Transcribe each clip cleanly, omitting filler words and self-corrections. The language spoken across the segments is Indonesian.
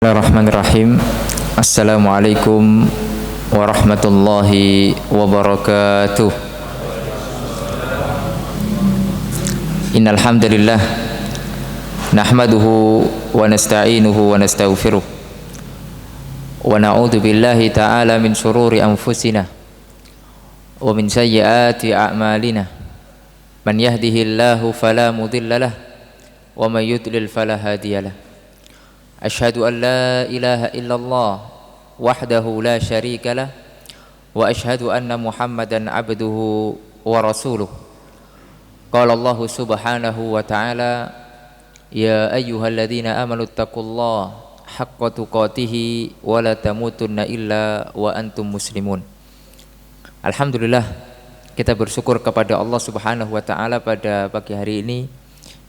Bismillahirrahmanirrahim. Assalamualaikum warahmatullahi wabarakatuh. Innal hamdalillah nahmaduhu wa nasta'inuhu wa nastaghfiruh wa na'udzu billahi ta'ala min shururi anfusina wa min sayyiati a'malina. Man yahdihillahu fala mudhillalah wa may yudlil fala hadiyalah. Asyhadu an la ilaha illallah wahdahu la syarika lah wa asyhadu anna Muhammadan abduhu wa rasuluh. Qala Allah subhanahu wa ta'ala, ya ayyuhalladzina amanu taqullaha haqqa tuqatih wa la tamutunna illa wa antum muslimun. Alhamdulillah, kita bersyukur kepada Allah subhanahu wa ta'ala pada pagi hari ini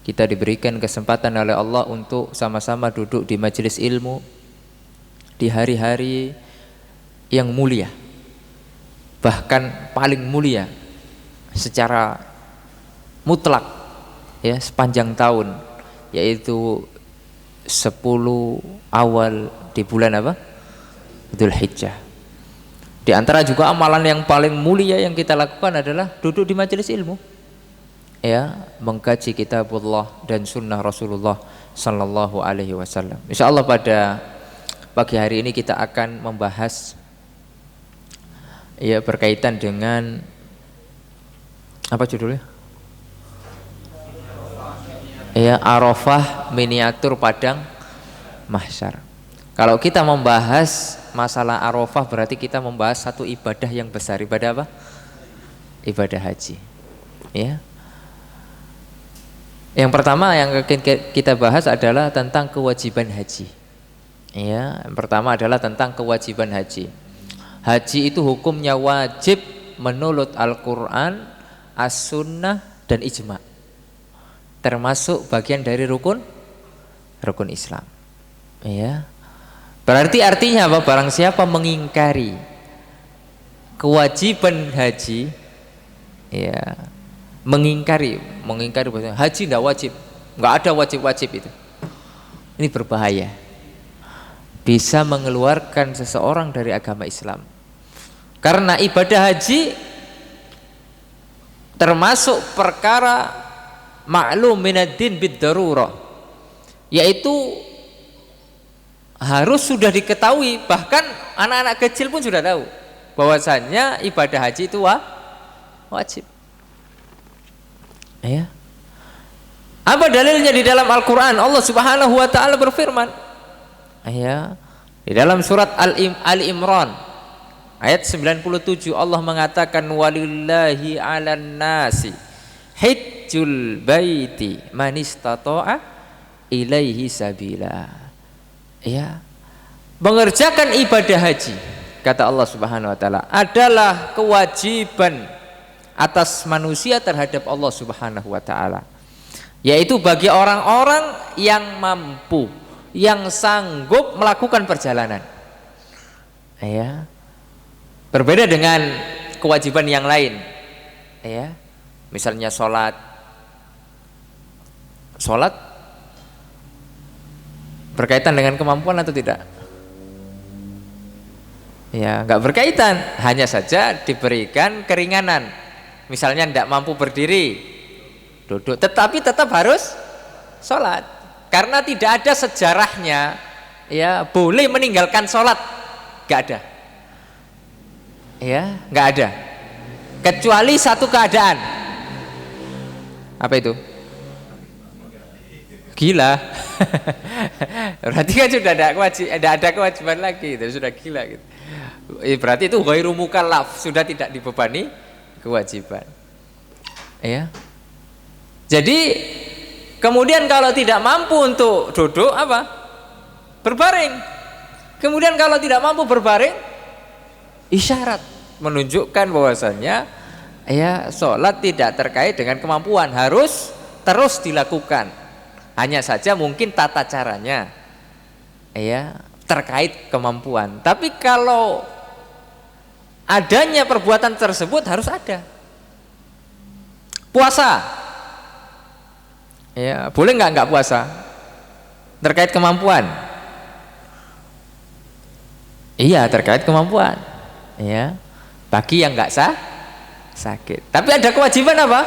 kita diberikan kesempatan oleh Allah untuk sama-sama duduk di majelis ilmu di hari-hari yang mulia, bahkan paling mulia secara mutlak ya sepanjang tahun, yaitu 10 awal di bulan apa? Dzulhijjah. Di antara juga amalan yang paling mulia yang kita lakukan adalah duduk di majelis ilmu, ya, mengkaji kitabullah dan sunnah Rasulullah sallallahu alaihi wasallam. Insyaallah pada pagi hari ini kita akan membahas ya berkaitan dengan apa judulnya? Ya, Arafah miniatur padang mahsyar. Kalau kita membahas masalah Arafah berarti kita membahas satu ibadah yang besar. Ibadah apa? Ibadah haji. Ya. Yang pertama yang kita bahas adalah tentang kewajiban haji. Ya, yang pertama adalah tentang kewajiban haji. Haji itu hukumnya wajib menurut Al-Qur'an, As-Sunnah dan Ijma'. Termasuk bagian dari rukun Islam. Ya. Berarti artinya apa? Barang siapa mengingkari kewajiban haji, ya, mengingkari bahwa haji tidak wajib, nggak ada wajib itu. Ini berbahaya, bisa mengeluarkan seseorang dari agama Islam. Karena ibadah haji termasuk perkara ma'lum minaddin bid-darurah, yaitu harus sudah diketahui, bahkan anak-anak kecil pun sudah tahu bahwasannya ibadah haji itu wajib. Ya. Apa dalilnya? Di dalam Al-Qur'an Allah Subhanahu wa taala berfirman, ya, di dalam surat Ali Imran ayat 97 Allah mengatakan, walillahi 'alan nasi hajjul baiti man istata'a ilaihi sabila. Ya. Mengerjakan ibadah haji, kata Allah Subhanahu wa taala, adalah kewajiban atas manusia terhadap Allah Subhanahu wa taala, yaitu bagi orang-orang yang mampu, yang sanggup melakukan perjalanan. Ya. Berbeda dengan kewajiban yang lain. Ya. Misalnya sholat berkaitan dengan kemampuan atau tidak? Ya, enggak berkaitan, hanya saja diberikan keringanan. Misalnya tidak mampu berdiri, duduk, tetapi tetap harus sholat. Karena tidak ada sejarahnya, ya, boleh meninggalkan sholat, nggak ada. Ya, nggak ada. Kecuali satu keadaan. Apa itu? Gila. Berarti kan sudah ada kewajiban lagi, itu sudah gila gitu. Berarti itu ghairu mukallaf, sudah tidak dibebani kewajiban. Ya. Jadi kemudian kalau tidak mampu untuk duduk apa? Berbaring. Kemudian kalau tidak mampu berbaring, isyarat menunjukkan bahwasannya ya sholat tidak terkait dengan kemampuan, harus terus dilakukan. Hanya saja mungkin tata caranya ya terkait kemampuan. Tapi kalau adanya perbuatan tersebut harus ada. Puasa, ya boleh nggak puasa? Terkait kemampuan. Iya, terkait kemampuan. Ya. Bagi yang nggak sakit. Tapi ada kewajiban apa?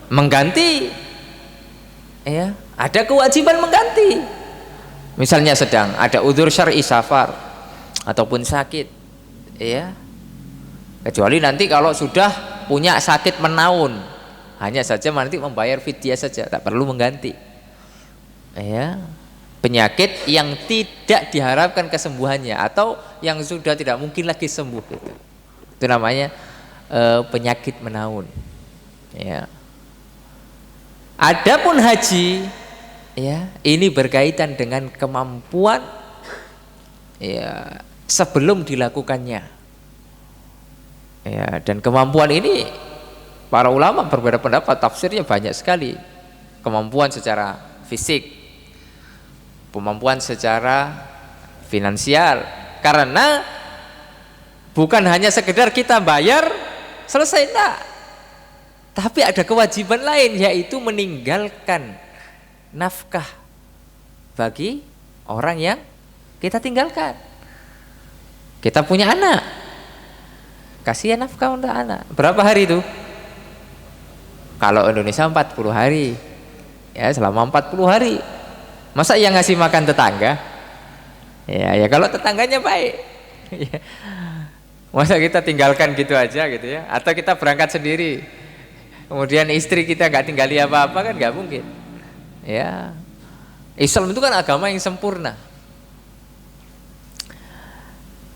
Mengganti. Ya, ada kewajiban mengganti. Misalnya sedang ada udzur syar'i safar ataupun sakit. Ya. Kecuali nanti kalau sudah punya sakit menaun, hanya saja nanti membayar fidyah saja, tak perlu mengganti. Ya. Penyakit yang tidak diharapkan kesembuhannya atau yang sudah tidak mungkin lagi sembuh gitu. Itu namanya penyakit menaun. Ya. Adapun haji, ya, ini berkaitan dengan kemampuan, ya, sebelum dilakukannya. Ya, dan kemampuan ini para ulama berbeda pendapat, tafsirnya banyak sekali. Kemampuan secara fisik, kemampuan secara finansial, karena bukan hanya sekedar kita bayar selesai, enggak, tapi ada kewajiban lain, yaitu meninggalkan nafkah bagi orang yang kita tinggalkan. Kita punya anak, kasih nafkah untuk anak. Berapa hari itu? Kalau Indonesia 40 hari, ya, selama 40 hari. Masa yang ngasih makan tetangga? Ya kalau tetangganya baik. Masa kita tinggalkan gitu aja gitu ya? Atau kita berangkat sendiri, kemudian istri kita nggak tinggali apa-apa, kan nggak mungkin. Ya, Islam itu kan agama yang sempurna.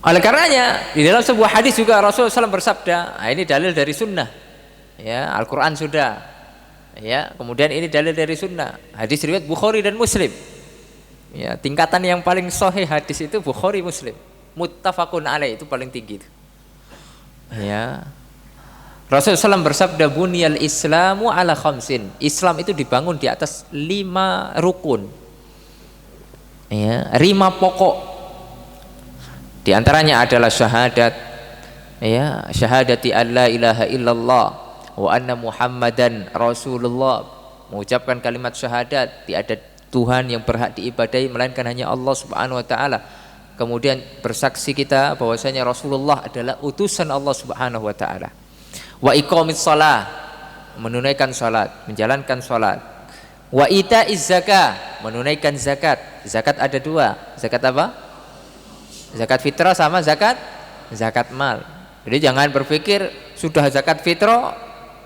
Oleh karenanya di dalam sebuah hadis juga Rasulullah SAW bersabda, ini dalil dari sunnah. Ya, Al-Quran sudah. Ya, kemudian ini dalil dari sunnah. Hadis riwayat Bukhari dan Muslim. Ya, tingkatan yang paling sahih hadis itu Bukhari Muslim. Muttafaqun alaih, itu paling tinggi itu. Ya. Rasulullah SAW bersabda, buniyal islamu ala khamsin. Islam itu dibangun di atas 5 rukun. Ya, 5 pokok. Di antaranya adalah syahadat. Ya, syahadati alla ilaha illallah wa anna Muhammadan Rasulullah, mengucapkan kalimat syahadat tiada Tuhan yang berhak diibadahi melainkan hanya Allah Subhanahu wa taala. Kemudian bersaksi kita bahwasanya Rasulullah adalah utusan Allah Subhanahu wa taala. Wa iqamis shalah, menunaikan salat, menjalankan salat. Wa itaiz zakah, menunaikan zakat. Zakat ada 2. Zakat apa? Zakat fitrah sama zakat mal. Jadi jangan berpikir sudah zakat fitrah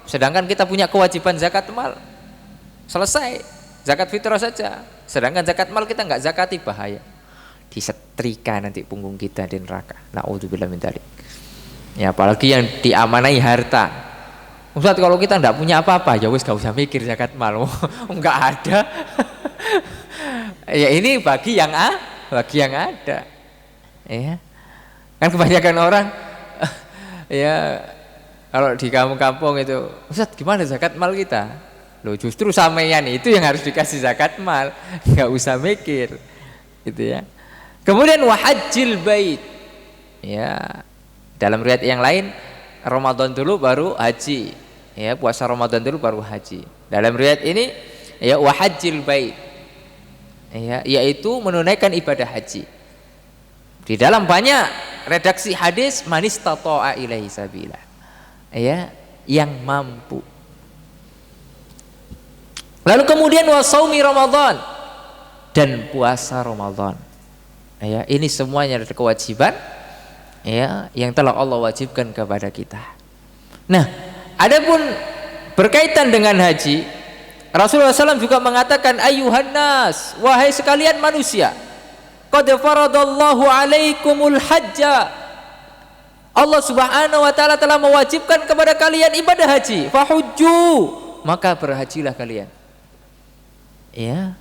sedangkan kita punya kewajiban zakat mal, selesai zakat fitrah saja, sedangkan zakat mal kita nggak zakati, bahaya, disetrika nanti punggung kita di neraka. Naudzubillah min dzalik. Ya, apalagi yang diamanai harta. Ustaz, kalau kita nggak punya apa-apa, ya wis gak usah mikir zakat mal. Nggak ada. Ya ini bagi yang ada. Ya, kan kebanyakan orang ya kalau di kampung-kampung itu, Ustaz gimana zakat mal kita? Loh, justru sampeyan itu yang harus dikasih zakat mal, nggak usah mikir, gitu ya. Kemudian wahajjil bait, ya, dalam riwayat yang lain Ramadan dulu baru haji, ya, puasa Ramadan dulu baru haji. Dalam riwayat ini ya wahajjil bait, ya, yaitu menunaikan ibadah haji. Di dalam banyak redaksi hadis manistata'a ilaihi sabila, ya, yang mampu. Lalu kemudian wasaumi Ramadan, dan puasa Ramadan. Ya, ini semuanya adalah kewajiban, ya, yang telah Allah wajibkan kepada kita. Nah, adapun berkaitan dengan haji, Rasulullah SAW juga mengatakan, ayuhan nas, wahai sekalian manusia, qad faradallahu alaikumul hajja, Allah Subhanahu wa taala telah mewajibkan kepada kalian ibadah haji, fahujju, maka berhajilah kalian. Ya.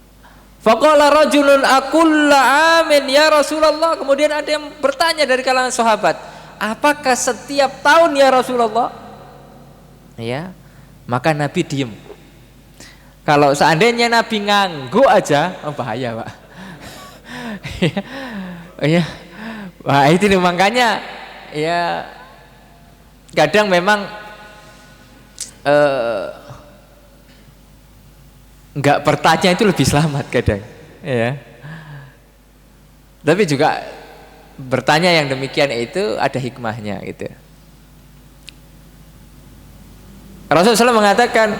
Faqala rajulun akulla amin ya Rasulullah, kemudian ada yang bertanya dari kalangan sahabat, apakah setiap tahun ya Rasulullah? Ya. Maka Nabi diem. Kalau seandainya Nabi ngangguk aja, oh bahaya, Pak. Ya. Wah, itu nih, makanya ya kadang memang nggak bertanya itu lebih selamat kadang, ya. Tapi juga bertanya yang demikian itu ada hikmahnya gitu. Rasulullah SAW mengatakan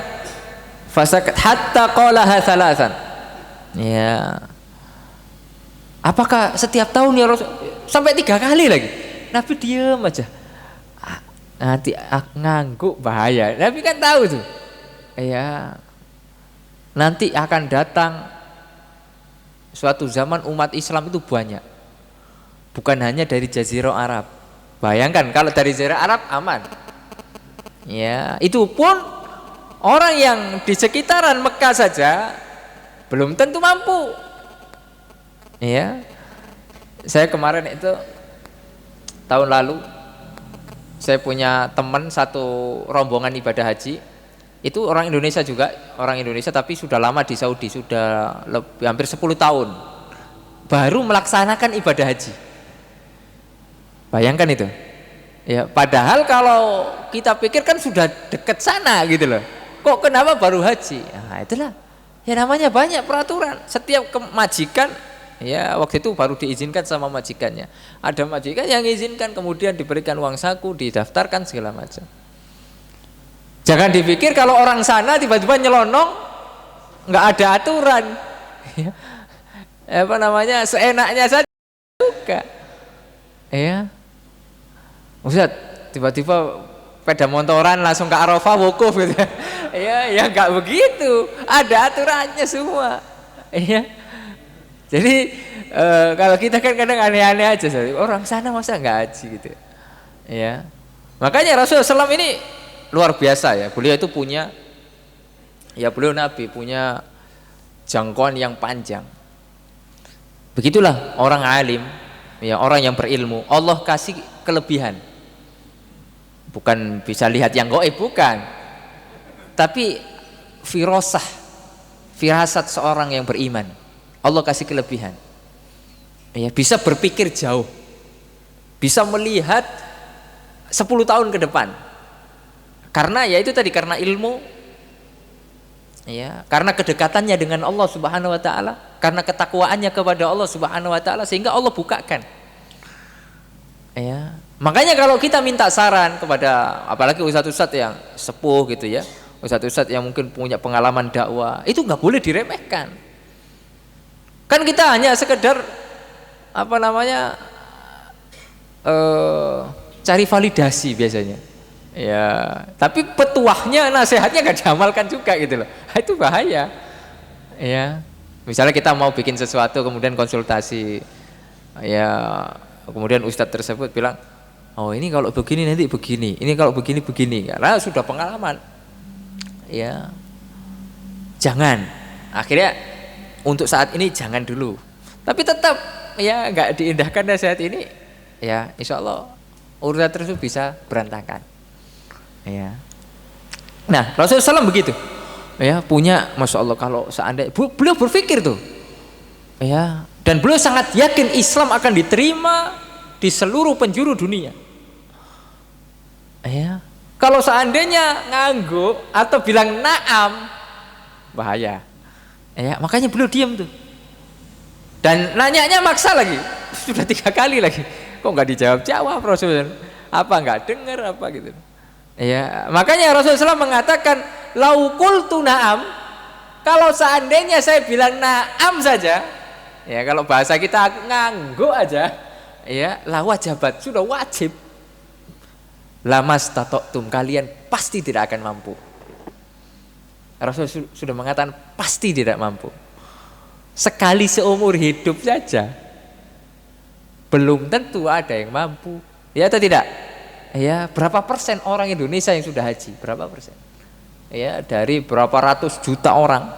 fasakat hatta qalaha thalathan. Ya. Apakah setiap tahun ya Rasul sampai 3 kali lagi? Nabi diam aja. Nanti ngangguk bahaya. Nabi kan tahu tuh. Ya. Nanti akan datang suatu zaman umat Islam itu banyak. Bukan hanya dari Jazirah Arab. Bayangkan kalau dari Jazirah Arab aman. Ya, itu pun orang yang di sekitaran Mekah saja belum tentu mampu. Ya. Saya kemarin itu tahun lalu saya punya teman satu rombongan ibadah haji. Itu orang Indonesia juga, orang Indonesia tapi sudah lama di Saudi, sudah hampir 10 tahun. Baru melaksanakan ibadah haji. Bayangkan itu. Ya, padahal kalau kita pikir kan sudah dekat sana gitu loh. Kok kenapa baru haji? Nah, itulah. Ya namanya banyak peraturan. Setiap majikan ya waktu itu baru diizinkan sama majikannya. Ada majikan yang izinkan kemudian diberikan uang saku, didaftarkan segala macam. Jangan dipikir kalau orang sana tiba-tiba nyelonong nggak ada aturan. Ya. Apa namanya? Seenaknya saja juga. Ya. Ustaz, tiba-tiba sepeda motoran langsung ke Arafah wukuf gitu. Ya nggak begitu. Ada aturannya semua. Ya. Jadi kalau kita kan kadang aneh-aneh aja, orang sana masa nggak haji gitu. Ya. Makanya Rasulullah SAW ini luar biasa ya. Beliau itu punya, ya beliau Nabi punya jangkauan yang panjang. Begitulah orang alim, ya orang yang berilmu. Allah kasih kelebihan. Bukan bisa lihat yang gaib, bukan. Tapi firasat seorang yang beriman. Allah kasih kelebihan. Ya, bisa berpikir jauh. Bisa melihat 10 tahun ke depan. Karena ya itu tadi, karena ilmu. Ya, karena kedekatannya dengan Allah Subhanahu wa taala, karena ketakwaannya kepada Allah Subhanahu wa taala sehingga Allah bukakan. Ya. Makanya kalau kita minta saran kepada apalagi ustadz-ustadz yang sepuh gitu ya, ustadz-ustadz yang mungkin punya pengalaman dakwah, itu nggak boleh diremehkan. Kan kita hanya sekedar apa namanya cari validasi biasanya. Ya, tapi petuahnya, nasihatnya nggak diamalkan juga gitu loh. Itu bahaya. Ya, misalnya kita mau bikin sesuatu kemudian konsultasi, ya kemudian ustadz tersebut bilang, oh ini kalau begini nanti begini, ini kalau begini begini, karena sudah pengalaman. Ya, jangan. Akhirnya untuk saat ini jangan dulu. Tapi tetap ya nggak diindahkan nasihat ini, ya insya Allah urusan tersebut bisa berantakan. Ya. Nah Rasulullah SAW begitu. Ya punya, masya Allah kalau seandainya beliau berpikir tuh. Ya. Dan beliau sangat yakin Islam akan diterima di seluruh penjuru dunia. Ya. Kalau seandainya ngangguk atau bilang naam, bahaya. Ya, makanya beliau diam tuh. Dan nanyanya maksa lagi. Sudah 3 kali lagi. Kok nggak dijawab-jawab Rasulullah? Apa nggak dengar apa gitu. Ya, makanya Rasulullah SAW mengatakan lau qultu naam, kalau seandainya saya bilang naam saja, ya kalau bahasa kita ngangguk aja, ya la wajabat, sudah wajib. Lamas tatoktum, kalian pasti tidak akan mampu. Rasul sudah mengatakan pasti tidak mampu. Sekali seumur hidup saja belum tentu ada yang mampu. Ya atau tidak? Ya, berapa persen orang Indonesia yang sudah haji? Berapa persen? Ya, dari berapa ratus juta orang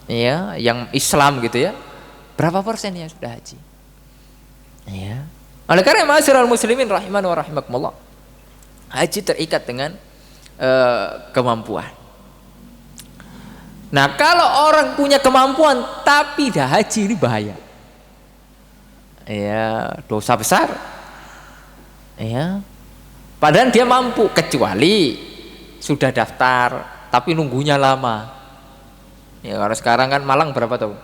ya yang Islam gitu ya. Berapa persen yang sudah haji? Ya. Oleh karena ma'asyiral muslimin rahiman wa rahimakumullah, haji terikat dengan kemampuan. Nah, kalau orang punya kemampuan tapi tidak haji, ini bahaya. Ya, dosa besar. Ya. Padahal dia mampu, kecuali sudah daftar tapi nunggunya lama. Ya, kalau sekarang kan Malang berapa tahun?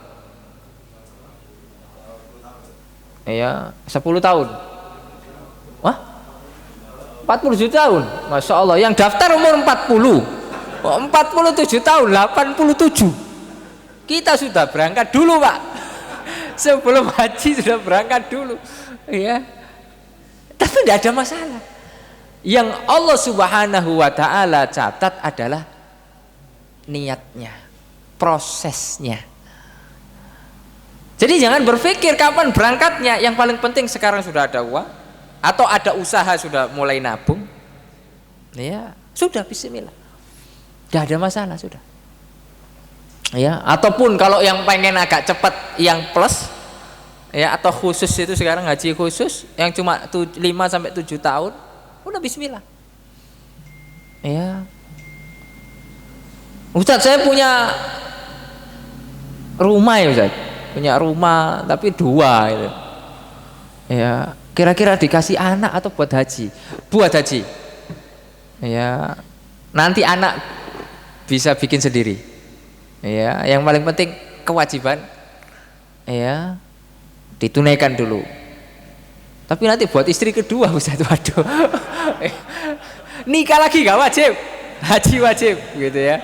Ya, 10 tahun. Wah? 47 tahun. Masya Allah, yang daftar umur 40. Oh, 47 tahun, 87. Kita sudah berangkat dulu, Pak. Sebelum haji sudah berangkat dulu. Ya. Tapi tidak ada masalah. Yang Allah Subhanahu wa taala catat adalah niatnya, prosesnya. Jadi jangan berpikir kapan berangkatnya, yang paling penting sekarang sudah ada uang atau ada usaha sudah mulai nabung. Ya, sudah bismillah. Tidak ada masalah sudah. Ya, ataupun kalau yang pengen agak cepat yang plus ya atau khusus itu sekarang haji khusus yang cuma 5 sampai 7 tahun, udah bismillah. Ya. Ustaz, saya punya rumah ya Ustaz. Punya rumah tapi 2 gitu. Ya, kira-kira dikasih anak atau buat haji? Buat haji. Ya. Nanti anak bisa bikin sendiri. Ya, yang paling penting kewajiban ya ditunaikan dulu. Tapi nanti buat istri kedua Ustaz, waduh. Nikah lagi gak wajib, haji wajib gitu ya.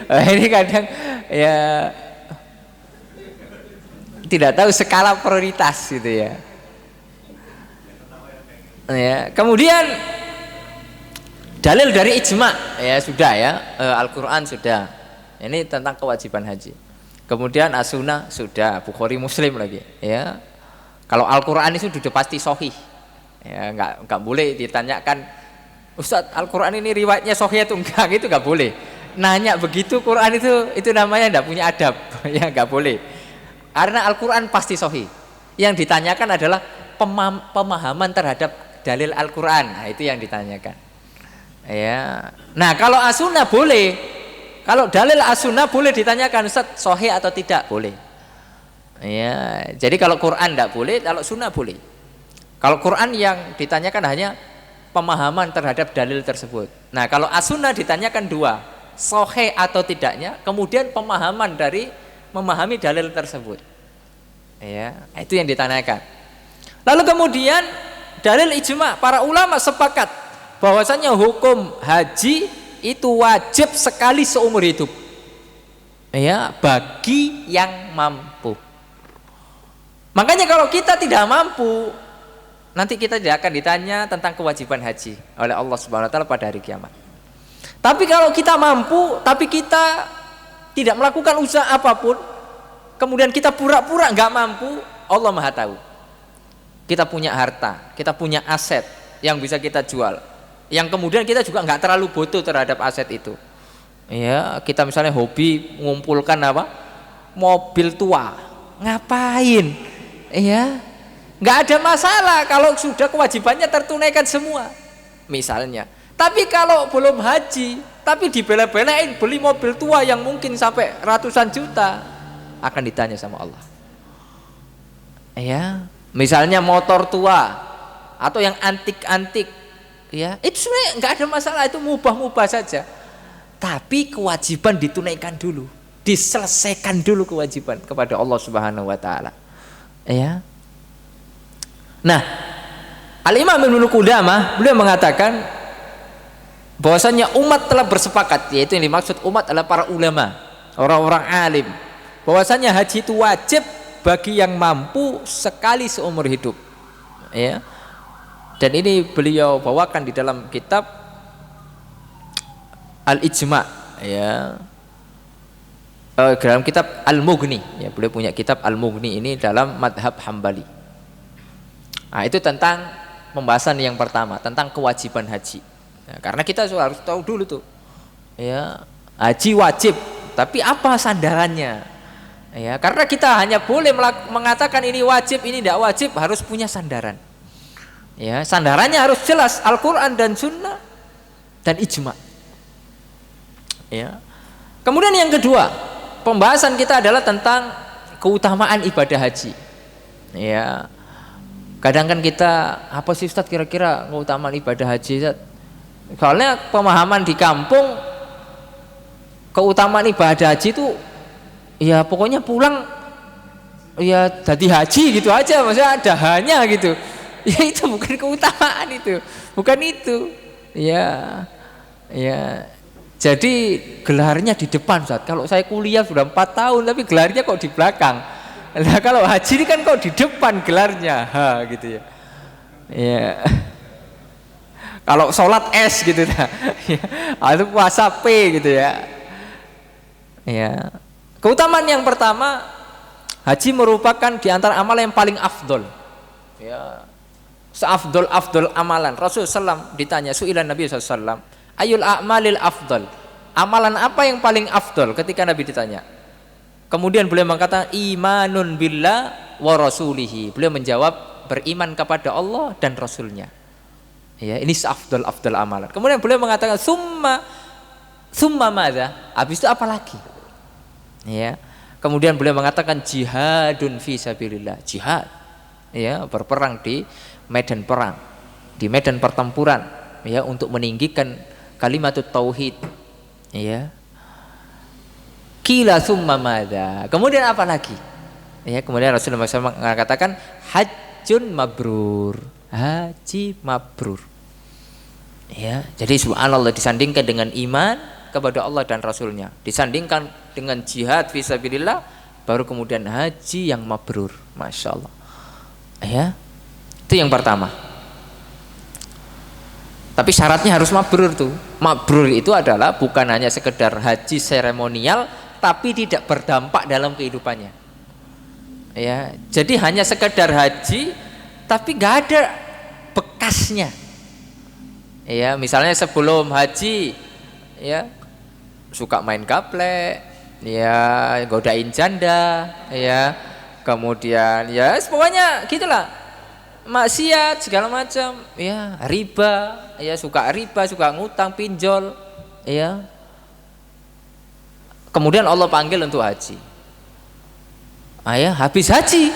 Ini kadang ya tidak tahu skala prioritas gitu ya. Ya, kemudian dalil dari ijma ya sudah ya, Al-Qur'an sudah. Ini tentang kewajiban haji. Kemudian as-sunnah sudah, Bukhari Muslim lagi ya. Kalau Al-Qur'an itu sudah pasti sahih. Ya, enggak boleh ditanyakan, Ustaz, Al-Qur'an ini riwayatnya sahih atau enggak, gitu enggak boleh. Nanya begitu Quran itu namanya enggak punya adab. Ya enggak boleh. Karena Al-Qur'an pasti sahih. Yang ditanyakan adalah pemahaman terhadap dalil Al-Qur'an. Nah, itu yang ditanyakan. Ya. Nah, kalau as-sunnah boleh. Kalau dalil as-sunnah boleh ditanyakan, Ustaz, sahih atau tidak? Boleh. Ya, jadi kalau Quran tidak boleh, kalau sunnah boleh. Kalau Quran yang ditanyakan hanya pemahaman terhadap dalil tersebut. Nah, kalau as-sunnah ditanyakan 2, sahih atau tidaknya, kemudian pemahaman dari memahami dalil tersebut. Ya, itu yang ditanyakan. Lalu kemudian dalil ijma, para ulama sepakat bahwasanya hukum haji itu wajib sekali seumur hidup. Ya, bagi yang mampu. Makanya kalau kita tidak mampu, nanti kita tidak akan ditanya tentang kewajiban haji oleh Allah Subhanahu wa taala pada hari kiamat. Tapi kalau kita mampu, tapi kita tidak melakukan usaha apapun, kemudian kita pura-pura nggak mampu, Allah Maha tahu. Kita punya harta, kita punya aset yang bisa kita jual, yang kemudian kita juga nggak terlalu butuh terhadap aset itu. Ya, kita misalnya hobi mengumpulkan apa? Mobil tua. Ngapain? Ya, nggak ada masalah kalau sudah kewajibannya tertunaikan semua, misalnya. Tapi kalau belum haji, tapi dibela-belain beli mobil tua yang mungkin sampai ratusan juta, akan ditanya sama Allah. Ya, misalnya motor tua atau yang antik-antik, ya itu sebenarnya nggak ada masalah, itu mubah-mubah saja. Tapi kewajiban ditunaikan dulu, diselesaikan dulu kewajiban kepada Allah Subhanahu wa taala. Ya. Nah, Al-Imam Ibnu Qudamah beliau mengatakan bahwasanya umat telah bersepakat, yaitu yang dimaksud umat adalah para ulama, orang-orang alim, bahwasanya haji itu wajib bagi yang mampu sekali seumur hidup. Ya. Dan ini beliau bawakan di dalam kitab Al-Ijma, ya. Dalam kitab Al-Mughni, ya, beliau punya kitab Al-Mughni ini dalam madhab Hambali. Nah, itu tentang pembahasan yang pertama tentang kewajiban haji. Ya, karena kita harus tahu dulu tuh, ya, haji wajib, tapi apa sandarannya? Ya, karena kita hanya boleh mengatakan ini wajib, ini tidak wajib, harus punya sandaran. Ya, sandarannya harus jelas, Al-Quran dan Sunnah dan Ijma. Ya. Kemudian yang kedua, pembahasan kita adalah tentang keutamaan ibadah haji. Ya, kadang kan kita apa sih Ustaz kira-kira keutamaan ibadah haji Ustaz? Soalnya pemahaman di kampung keutamaan ibadah haji itu ya pokoknya pulang ya tadi haji gitu aja, maksudnya ada hanya gitu. Ya itu bukan keutamaan itu, bukan itu. Ya, ya. Jadi gelarnya di depan Ustaz. Kalau saya kuliah sudah 4 tahun tapi gelarnya kok di belakang. Nah, kalau haji ini kan kok di depan gelarnya, gitu ya. Ya. Kalau sholat S gitu ya. Atau puasa P gitu ya. Ya. Keutamaan yang pertama, haji merupakan di antara amal yang paling afdol. Ya. Seafdol amalan. Rasulullah SAW ditanya, su'ilan Nabi SAW, ayul a'malil afdol, amalan apa yang paling afdol, ketika Nabi ditanya. Kemudian beliau mengatakan imanun billah wa rasulihi. Beliau menjawab beriman kepada Allah dan Rasulnya. Ya, ini seafdol amalan. Kemudian beliau mengatakan summa madza? Habis itu apa lagi? Ya. Kemudian beliau mengatakan jihadun fi sabilillah. Jihad. Ya, berperang di medan perang, di medan pertempuran, ya, untuk meninggikan kalimat tauhid. Ya. Qila summa madza? Kemudian apa lagi? Ya, kemudian Rasulullah SAW mengatakan hajjun mabrur. Haji mabrur. Ya, jadi subhanallah, disandingkan dengan iman kepada Allah dan Rasulnya, disandingkan dengan jihad fisabilillah, baru kemudian haji yang mabrur. Masya Allah. Ya, itu yang pertama. Tapi syaratnya harus mabrur tuh. Mabrur itu adalah bukan hanya sekedar haji seremonial, tapi tidak berdampak dalam kehidupannya. Ya, jadi hanya sekedar haji, tapi nggak ada bekasnya. Ya, misalnya sebelum haji, ya suka main gaplek, ya godain janda, ya kemudian ya pokoknya gitulah, maksiat segala macam, ya riba, ya suka riba, suka ngutang pinjol, ya. Kemudian Allah panggil untuk haji. Ya, habis haji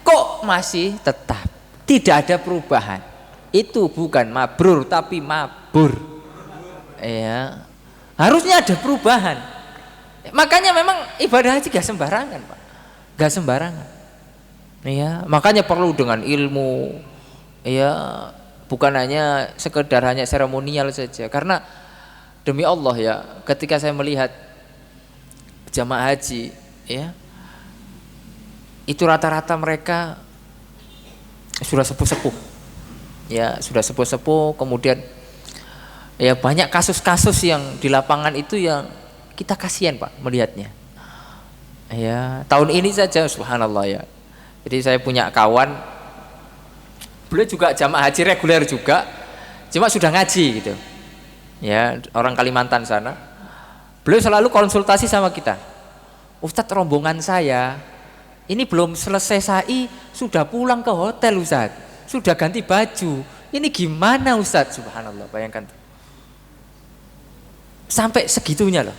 kok masih tetap tidak ada perubahan. Itu bukan mabrur tapi mabur. Ya. Harusnya ada perubahan. Makanya memang ibadah haji gak sembarangan, Pak. Gak sembarangan. Ya, makanya perlu dengan ilmu. Ya, bukan hanya sekedar hanya seremonial saja. Karena demi Allah ya, ketika saya melihat jamaah haji, ya, itu rata-rata mereka sudah sepuh-sepuh, ya sudah sepuh-sepuh. Kemudian ya banyak kasus-kasus yang di lapangan itu yang kita kasihan Pak melihatnya. Ya, tahun ini saja subhanallah ya. Jadi saya punya kawan, beliau juga jamaah haji reguler juga, cuma sudah ngaji gitu. Ya, orang Kalimantan sana. Beliau selalu konsultasi sama kita. Ustadz, rombongan saya ini belum selesai sa'i sudah pulang ke hotel Ustadz, sudah ganti baju. Ini gimana Ustadz? Subhanallah, bayangkan sampai segitunya loh.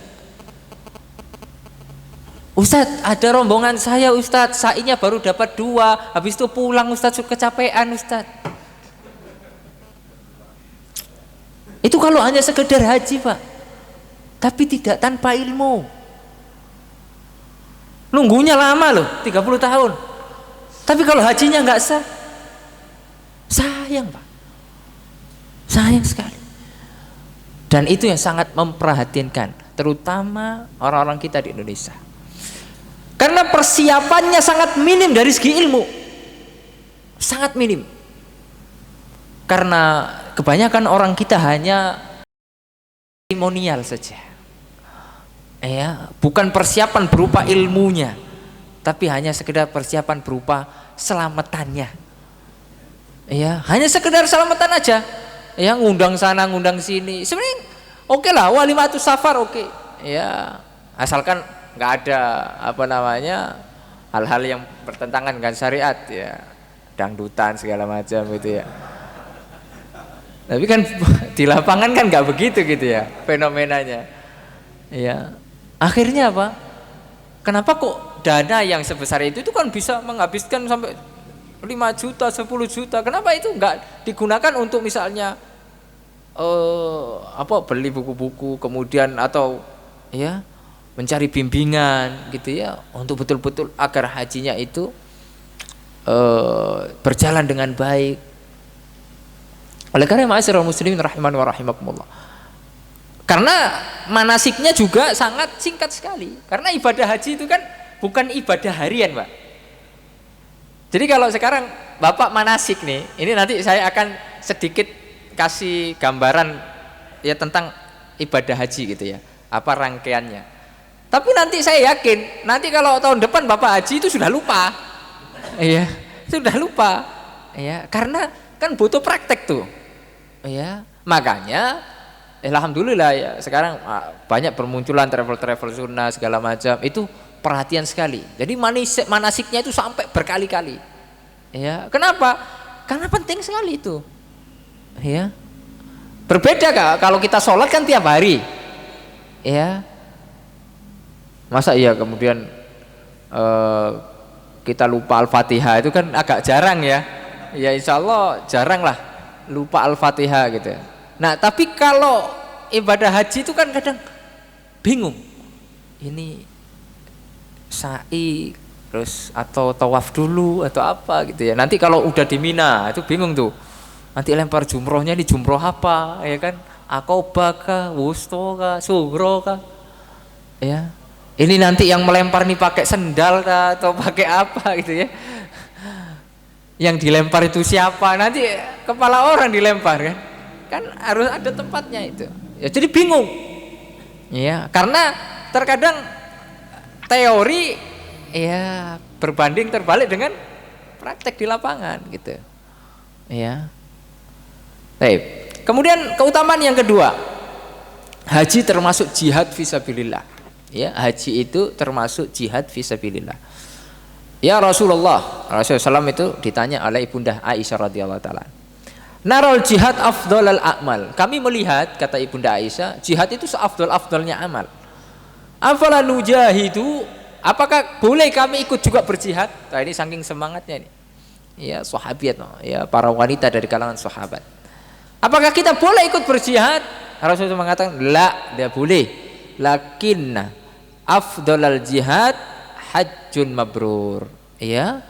Ustadz, ada rombongan saya Ustadz, sa'inya baru dapat 2, habis itu pulang Ustadz, kecapean Ustadz. Itu kalau hanya sekedar haji Pak, tapi tidak tanpa ilmu. Nunggunya lama loh, 30 tahun. Tapi kalau hajinya nggak sah, sayang Pak, sayang sekali. Dan itu yang sangat memprihatinkan, terutama orang-orang kita di Indonesia. Karena persiapannya sangat minim dari segi ilmu, sangat minim. Karena kebanyakan orang kita hanya seremonial saja. Ya, bukan persiapan berupa ilmunya, tapi hanya sekedar persiapan berupa selamatannya. Ya, hanya sekedar selamatan aja. Ya, ngundang sana, ngundang sini. Sebenarnya oke lah, walimatus safar oke. Ya, asalkan nggak ada hal-hal yang bertentangan dengan syariat, ya, dangdutan segala macam gitu ya. Tapi kan di lapangan kan nggak begitu gitu ya fenomenanya. Ya. Akhirnya apa? Kenapa kok dana yang sebesar itu kan bisa menghabiskan sampai 5 juta, 10 juta. Kenapa itu enggak digunakan untuk misalnya beli buku-buku kemudian atau ya mencari bimbingan gitu ya untuk betul-betul agar hajinya itu berjalan dengan baik. Oleh karena ma'asyiral muslimin rahimani wa rahimakumullah. Karena manasiknya juga sangat singkat sekali. Karena ibadah haji itu kan bukan ibadah harian, Pak. Jadi kalau sekarang Bapak manasik nih, ini nanti saya akan sedikit kasih gambaran ya tentang ibadah haji gitu ya. Apa rangkaiannya. Tapi nanti saya yakin, nanti kalau tahun depan Bapak haji itu sudah lupa. Iya, sudah lupa. Ya, karena kan butuh praktek tuh. Ya, makanya alhamdulillah ya sekarang banyak bermunculan travel sunnah segala macam itu perhatian sekali. Jadi manasiknya itu sampai berkali-kali. Ya, kenapa? Karena penting sekali itu. Ya. Berbeda kalau kita sholat kan tiap hari. Ya. Masa iya kemudian kita lupa Al-Fatihah itu kan agak jarang ya. Ya insya Allah jarang lah lupa Al-Fatihah gitu. Nah tapi kalau ibadah haji itu kan kadang bingung. Ini sa'i terus atau tawaf dulu atau apa gitu ya. Nanti kalau udah di Mina itu bingung tuh. Nanti lempar jumrohnya ini jumroh apa ya kan? Aqobah kah, wusto kah, sugro kah? Ya. Ini nanti yang melempar nih pakai sendal kah atau pakai apa gitu ya. Yang dilempar itu siapa? Nanti kepala orang dilempar kan. Kan harus ada tempatnya itu. Ya jadi bingung. Ya, karena terkadang teori ya berbanding terbalik dengan praktek di lapangan gitu. Ya. Baik. Kemudian keutamaan yang kedua. Haji termasuk jihad fisabilillah. Ya, haji itu termasuk jihad fisabilillah. Ya Rasulullah SAW itu ditanya oleh ibunda Aisyah radhiyallahu taala. Narol jihad afdolal a'mal. Kami melihat kata ibunda Aisyah, jihad itu seafdol-afdolnya amal. Afala nujahidu, apakah boleh kami ikut juga berjihad? Nah, ini saking semangatnya ini. Ya, sahabiat, ya para wanita dari kalangan sahabat. Apakah kita boleh ikut berjihad? Rasulullah mengatakan, la, tidak boleh. Lakinna afdolal jihad hajjun mabrur. Ya,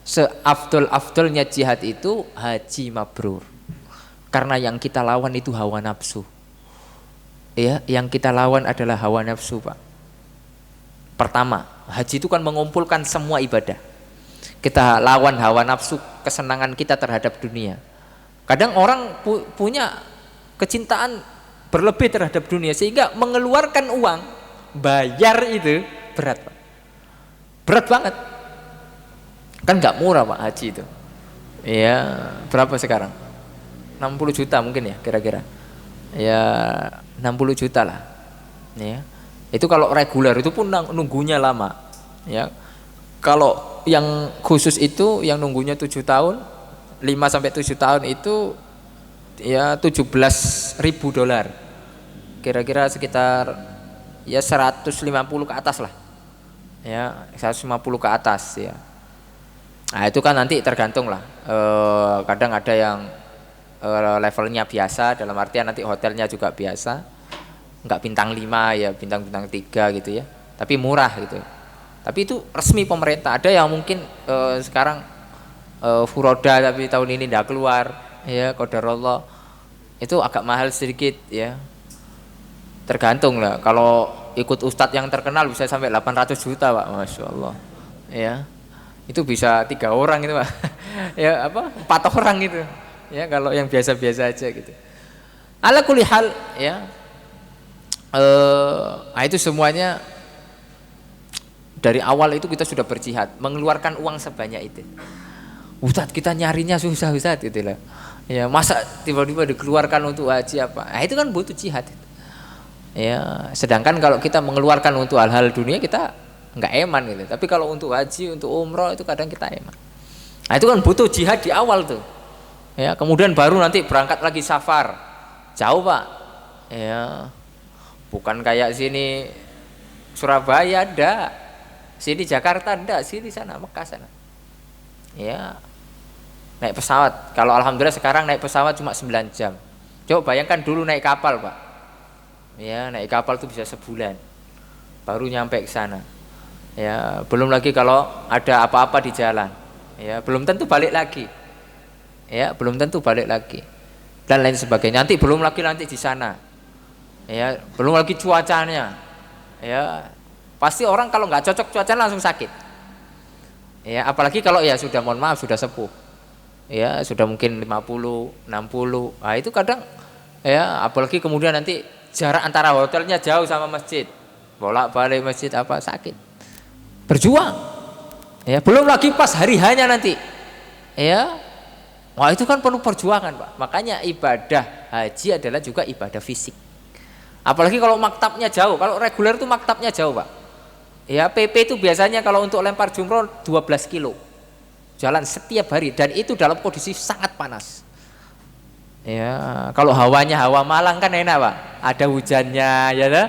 seafdol-afdolnya jihad itu haji mabrur. Karena yang kita lawan itu hawa nafsu. Ya, yang kita lawan adalah hawa nafsu, Pak. Pertama, haji itu kan mengumpulkan semua ibadah. Kita lawan hawa nafsu, kesenangan kita terhadap dunia. Kadang orang punya kecintaan berlebih terhadap dunia sehingga mengeluarkan uang bayar itu berat, Pak. Berat banget. Kan nggak murah, Pak, haji itu. Ya, berapa sekarang? 60 juta mungkin ya kira-kira. Ya 60 juta lah. Ya. Itu kalau reguler itu pun nunggunya lama. Ya. Kalau yang khusus itu yang nunggunya 7 tahun, 5 sampai 7 tahun itu ya $17.000. Kira-kira sekitar ya 150 ke atas lah. Ya, 150 ke atas ya. Nah, itu kan nanti tergantung lah. Kadang ada yang levelnya biasa, dalam artian nanti hotelnya juga biasa, nggak bintang 5 ya, bintang 3 gitu ya, tapi murah gitu. Tapi itu resmi pemerintah. Ada yang mungkin sekarang furoda tapi tahun ini tidak keluar ya, qadarullah, itu agak mahal sedikit ya, tergantung lah. Kalau ikut ustadz yang terkenal bisa sampai 800 juta, Pak, Masya Allah ya. Itu bisa 3 orang itu, Pak. Ya apa 4 orang itu ya, kalau yang biasa-biasa aja gitu. Ala kulli hal ya, itu semuanya dari awal itu kita sudah berjihad, mengeluarkan uang sebanyak itu. Ustadz kita nyarinya susah Ustadz gitu lah ya, masa tiba-tiba dikeluarkan untuk haji apa? Nah, itu kan butuh jihad ya. Sedangkan kalau kita mengeluarkan untuk hal-hal dunia kita nggak eman gitu, tapi kalau untuk haji, untuk umroh itu kadang kita eman. Nah, itu kan butuh jihad di awal tuh ya. Kemudian baru nanti berangkat lagi safar jauh, Pak ya, bukan kayak sini Surabaya ndak, sini Jakarta ndak, sini sana Mekah sana ya, naik pesawat. Kalau alhamdulillah sekarang naik pesawat cuma 9 jam. Coba bayangkan dulu naik kapal, Pak ya, naik kapal tuh bisa sebulan baru nyampe ke sana. Ya, belum lagi kalau ada apa-apa di jalan. Ya, belum tentu balik lagi. Ya, belum tentu balik lagi. Dan lain sebagainya. Nanti belum lagi nanti di sana. Ya, belum lagi cuacanya. Ya, pasti orang kalau nggak cocok cuacanya langsung sakit. Ya, apalagi kalau ya sudah mohon maaf sudah sepuh. Ya, sudah mungkin 50, 60. Nah, itu kadang ya, apalagi kemudian nanti jarak antara hotelnya jauh sama masjid. Bolak-balik masjid apa sakit. Berjuang, ya belum lagi pas hari hanya nanti, ya, wah itu kan penuh perjuangan Pak. Makanya ibadah haji adalah juga ibadah fisik. Apalagi kalau maktabnya jauh, kalau reguler itu maktabnya jauh Pak. Ya PP itu biasanya kalau untuk lempar jumroh 12 kilo, jalan setiap hari dan itu dalam kondisi sangat panas. Ya kalau hawanya hawa Malang kan enak Pak, ada hujannya, ya dah.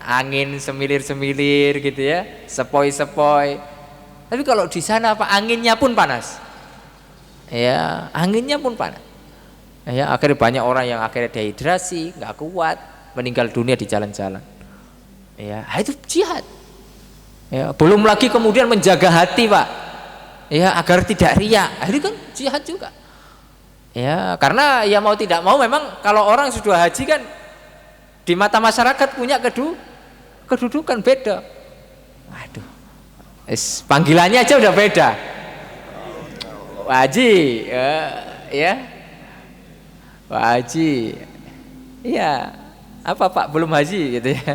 Angin semilir-semilir gitu ya, sepoi-sepoi. Tapi kalau di sana apa anginnya pun panas. Ya, anginnya pun panas. Ya, akhirnya banyak orang yang akhirnya dehidrasi, nggak kuat, meninggal dunia di jalan-jalan. Ya, itu jihad. Ya, belum lagi kemudian menjaga hati, Pak. Ya, agar tidak riya. Itu kan jihad juga. Ya, karena ya mau tidak mau memang kalau orang sudah haji kan di mata masyarakat punya kedudukan beda. Waduh, panggilannya aja udah beda. Haji, ya, Haji, iya, apa Pak belum haji gitu ya.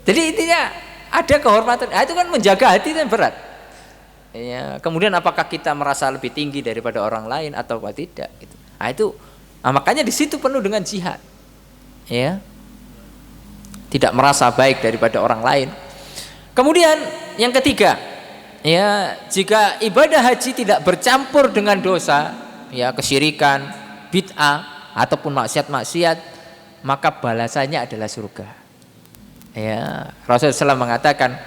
Jadi intinya ada kehormatan. Nah, itu kan menjaga hati itu berat. Ya, kemudian apakah kita merasa lebih tinggi daripada orang lain atau tidak? Gitu. Nah, itu, makanya di situ penuh dengan jihad. Ya. Tidak merasa baik daripada orang lain. Kemudian yang ketiga, ya jika ibadah haji tidak bercampur dengan dosa, ya kesyirikan, bid'ah ataupun maksiat-maksiat, maka balasannya adalah surga. Ya, Rasulullah SAW mengatakan,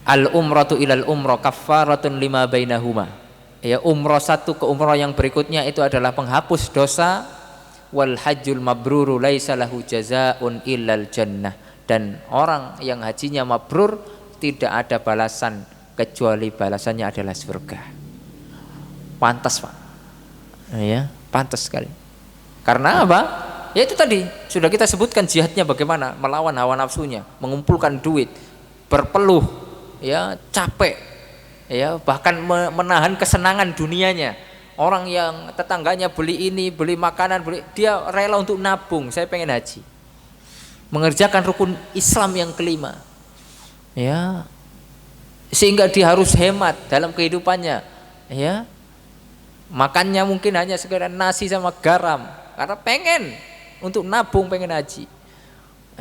al umratu ilal umrah kaffaratun lima bainahuma. Ya, umrah satu ke umrah yang berikutnya itu adalah penghapus dosa. Wal hajjul mabruru laisa lahu jazaa'un illal jannah, dan orang yang hajinya mabrur tidak ada balasan kecuali balasannya adalah surga. Pantas Pak, ya pantas sekali. Karena apa? Ya itu tadi sudah kita sebutkan jihadnya bagaimana melawan hawa nafsunya, mengumpulkan duit, berpeluh, ya capek, ya bahkan menahan kesenangan dunianya. Orang yang tetangganya beli ini, beli makanan, dia rela untuk nabung. Saya pengen haji, mengerjakan rukun Islam yang kelima, ya, sehingga dia harus hemat dalam kehidupannya, ya, makannya mungkin hanya sekedar nasi sama garam, karena pengen untuk nabung, pengen haji,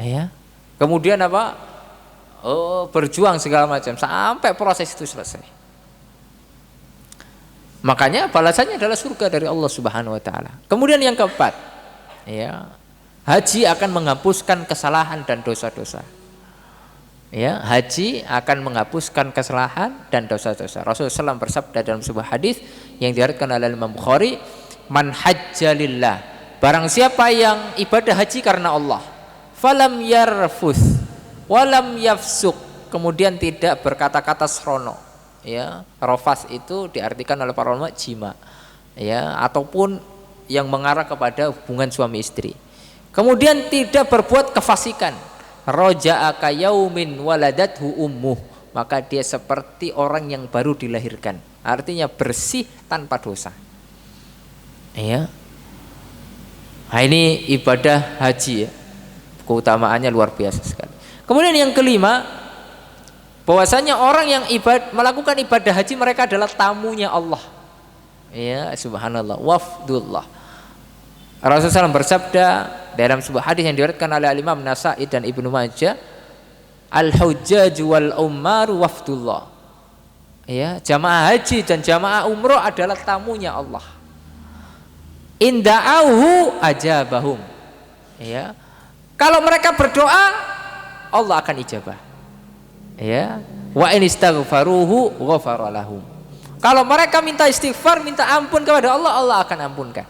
ya. Kemudian apa? Oh, berjuang segala macam sampai proses itu selesai. Makanya balasannya adalah surga dari Allah Subhanahu wa taala. Kemudian yang keempat, ya, haji akan menghapuskan kesalahan dan dosa-dosa. Ya, haji akan menghapuskan kesalahan dan dosa-dosa. Rasulullah SAW bersabda dalam sebuah hadis yang diriwayatkan oleh Imam Bukhari, "Man hajja lillah." Barang siapa yang ibadah haji karena Allah, falam yarfuth walam yafsuk, kemudian tidak berkata-kata serono. Ya, rofas itu diartikan oleh para ulama jima, ya, ataupun yang mengarah kepada hubungan suami istri. Kemudian tidak berbuat kefasikan, roja'a kayaumin waladathu ummuh, maka dia seperti orang yang baru dilahirkan, artinya bersih tanpa dosa. Ya, nah ini ibadah haji, ya, keutamaannya luar biasa sekali. Kemudian yang kelima, bahwasanya orang yang melakukan ibadah haji mereka adalah tamunya Allah. Ya, subhanallah, wafdullah. Rasulullah SAW bersabda dalam sebuah hadis yang diriwayatkan oleh Imam Nasa'i dan Ibnu Majah, al-hujjaj wal ummar wafdullah. Ya, jamaah haji dan jamaah umroh adalah tamunya Allah. Inda'auhu ajabahum. Ya, kalau mereka berdoa, Allah akan ijabah. Ya, wa in istaghfaruhu ghafara lahum. Kalau mereka minta istighfar, minta ampun kepada Allah, Allah akan ampunkan.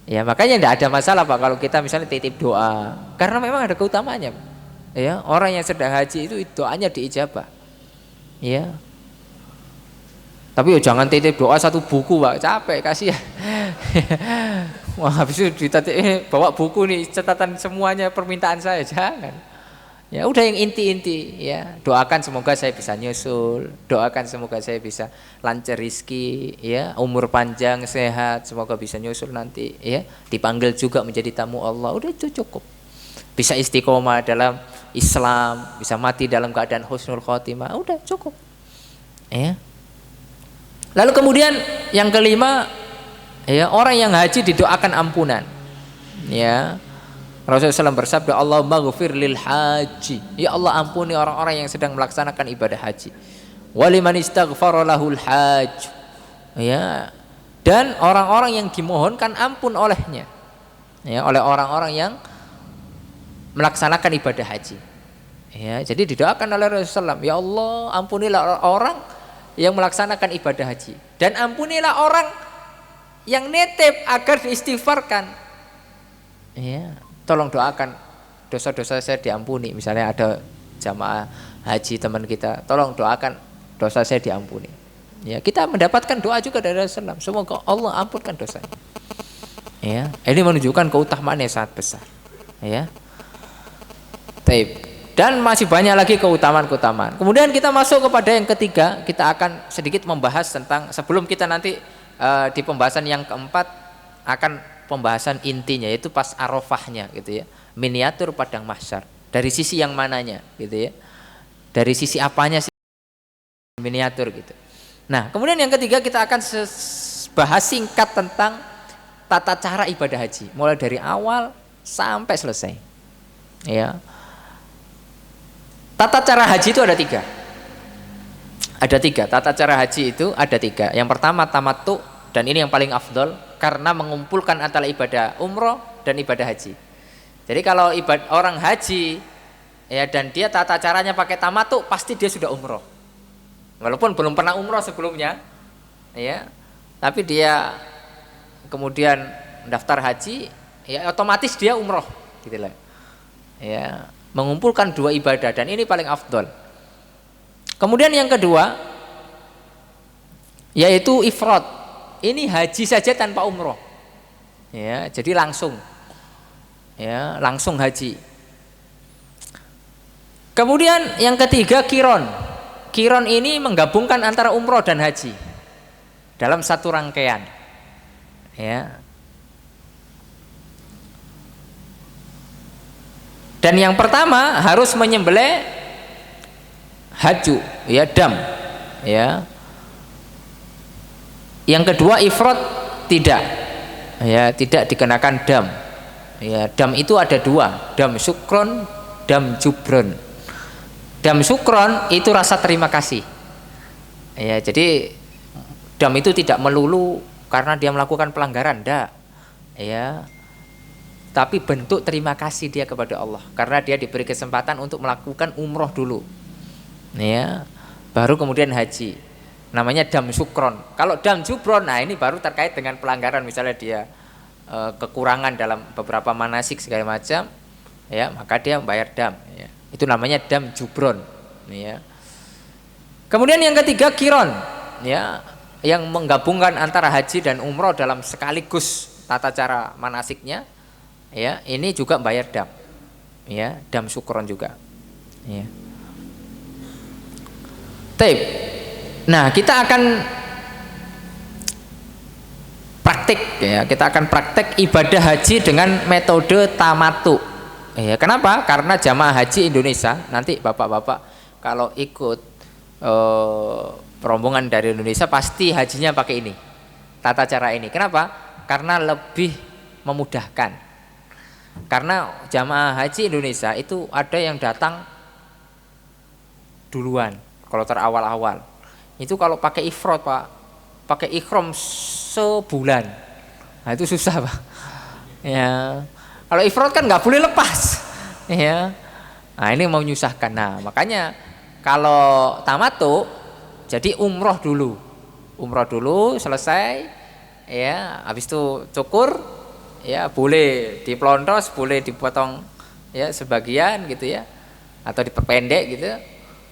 Ya, makanya tidak ada masalah Pak kalau kita misalnya titip doa, karena memang ada keutamaannya Pak. Ya, orang yang sedang haji itu doanya diijabah. Ya. Tapi ya jangan titip doa satu buku Pak, capek kasihan. Wah, habis itu bawa buku nih catatan semuanya permintaan saya, jangan. Ya udah yang inti-inti ya, doakan semoga saya bisa nyusul, doakan semoga saya bisa lancar rizki, ya umur panjang sehat, semoga bisa nyusul nanti, ya dipanggil juga menjadi tamu Allah, udah itu cukup. Bisa istiqomah dalam Islam, bisa mati dalam keadaan husnul khotimah, udah cukup. Ya. Lalu kemudian yang kelima, ya orang yang haji didoakan ampunan, ya. Rasulullah SAW bersabda, Allahumma ghfir lil haji, ya Allah ampuni orang-orang yang sedang melaksanakan ibadah haji, waliman istaghfara lahul haj, ya, dan orang-orang yang dimohonkan ampun olehnya, ya, oleh orang-orang yang melaksanakan ibadah haji, ya. Jadi didoakan oleh Rasulullah SAW, ya Allah ampunilah orang yang melaksanakan ibadah haji, dan ampunilah orang yang netep agar diistighfarkan, ya. Tolong doakan dosa-dosa saya diampuni. Misalnya ada jamaah haji teman kita, tolong doakan dosa saya diampuni. Ya, kita mendapatkan doa juga dari Rasulullah. Semoga Allah ampunkan dosanya. Ya, ini menunjukkan keutamaan yang sangat besar. Ya. Taib. Dan masih banyak lagi keutamaan-keutamaan. Kemudian kita masuk kepada yang ketiga, kita akan sedikit membahas tentang, sebelum kita nanti di pembahasan yang keempat akan pembahasan intinya, yaitu pas Arafahnya gitu ya, miniatur padang mahsyar, dari sisi yang mananya gitu ya, dari sisi apanya sih miniatur gitu. Nah kemudian yang ketiga kita akan bahas singkat tentang tata cara ibadah haji, mulai dari awal sampai selesai, ya. Tata cara haji itu ada tiga, tata cara haji itu ada tiga. Yang pertama tamattu, dan ini yang paling afdol karena mengumpulkan antara ibadah umroh dan ibadah haji. Jadi kalau orang haji, ya, dan dia tata caranya pakai tamattu, pasti dia sudah umroh, walaupun belum pernah umroh sebelumnya, ya, tapi dia kemudian daftar haji, ya otomatis dia umroh gitu lah, ya, mengumpulkan dua ibadah, dan ini paling afdol. Kemudian yang kedua yaitu ifrad. Ini haji saja tanpa umroh, ya, jadi langsung, ya, langsung haji. Kemudian yang ketiga kiron. Kiron ini menggabungkan antara umroh dan haji dalam satu rangkaian, ya. Dan yang pertama harus menyembelih haju, ya, dam, ya. Yang kedua ifrad tidak, ya, tidak dikenakan dam, ya. Dam itu ada dua, dam syukron, dam jubron. Dam syukron itu rasa terima kasih, ya, jadi dam itu tidak melulu karena dia melakukan pelanggaran, enggak, ya, tapi bentuk terima kasih dia kepada Allah karena dia diberi kesempatan untuk melakukan umroh dulu, ya, baru kemudian haji. Namanya dam syukron. Kalau dam jubron, nah ini baru terkait dengan pelanggaran, misalnya dia kekurangan dalam beberapa manasik segala macam, ya, maka dia membayar dam, ya. Itu namanya dam jubron, ya. Kemudian yang ketiga kiron, ya, yang menggabungkan antara haji dan umroh dalam sekaligus tata cara manasiknya, ya, ini juga bayar dam, ya, dam syukron juga, ya. Taib. Nah kita akan praktik, ya, kita akan praktek ibadah haji dengan metode tamattu, ya. Kenapa? Karena jamaah haji Indonesia nanti bapak-bapak kalau ikut rombongan dari Indonesia pasti hajinya pakai ini, tata cara ini. Kenapa? Karena lebih memudahkan. Karena jamaah haji Indonesia itu ada yang datang duluan kalau terawal-awal. Itu kalau pakai ifrad Pak, pakai ikhram sebulan, nah itu susah Pak, ya. Kalau ifrad kan nggak boleh lepas, ya. Nah ini mau menyusahkan. Nah makanya kalau tamattu, jadi umroh dulu selesai, ya. Habis itu cukur, ya boleh diplontos, boleh dipotong ya sebagian gitu ya, atau diperpendek gitu.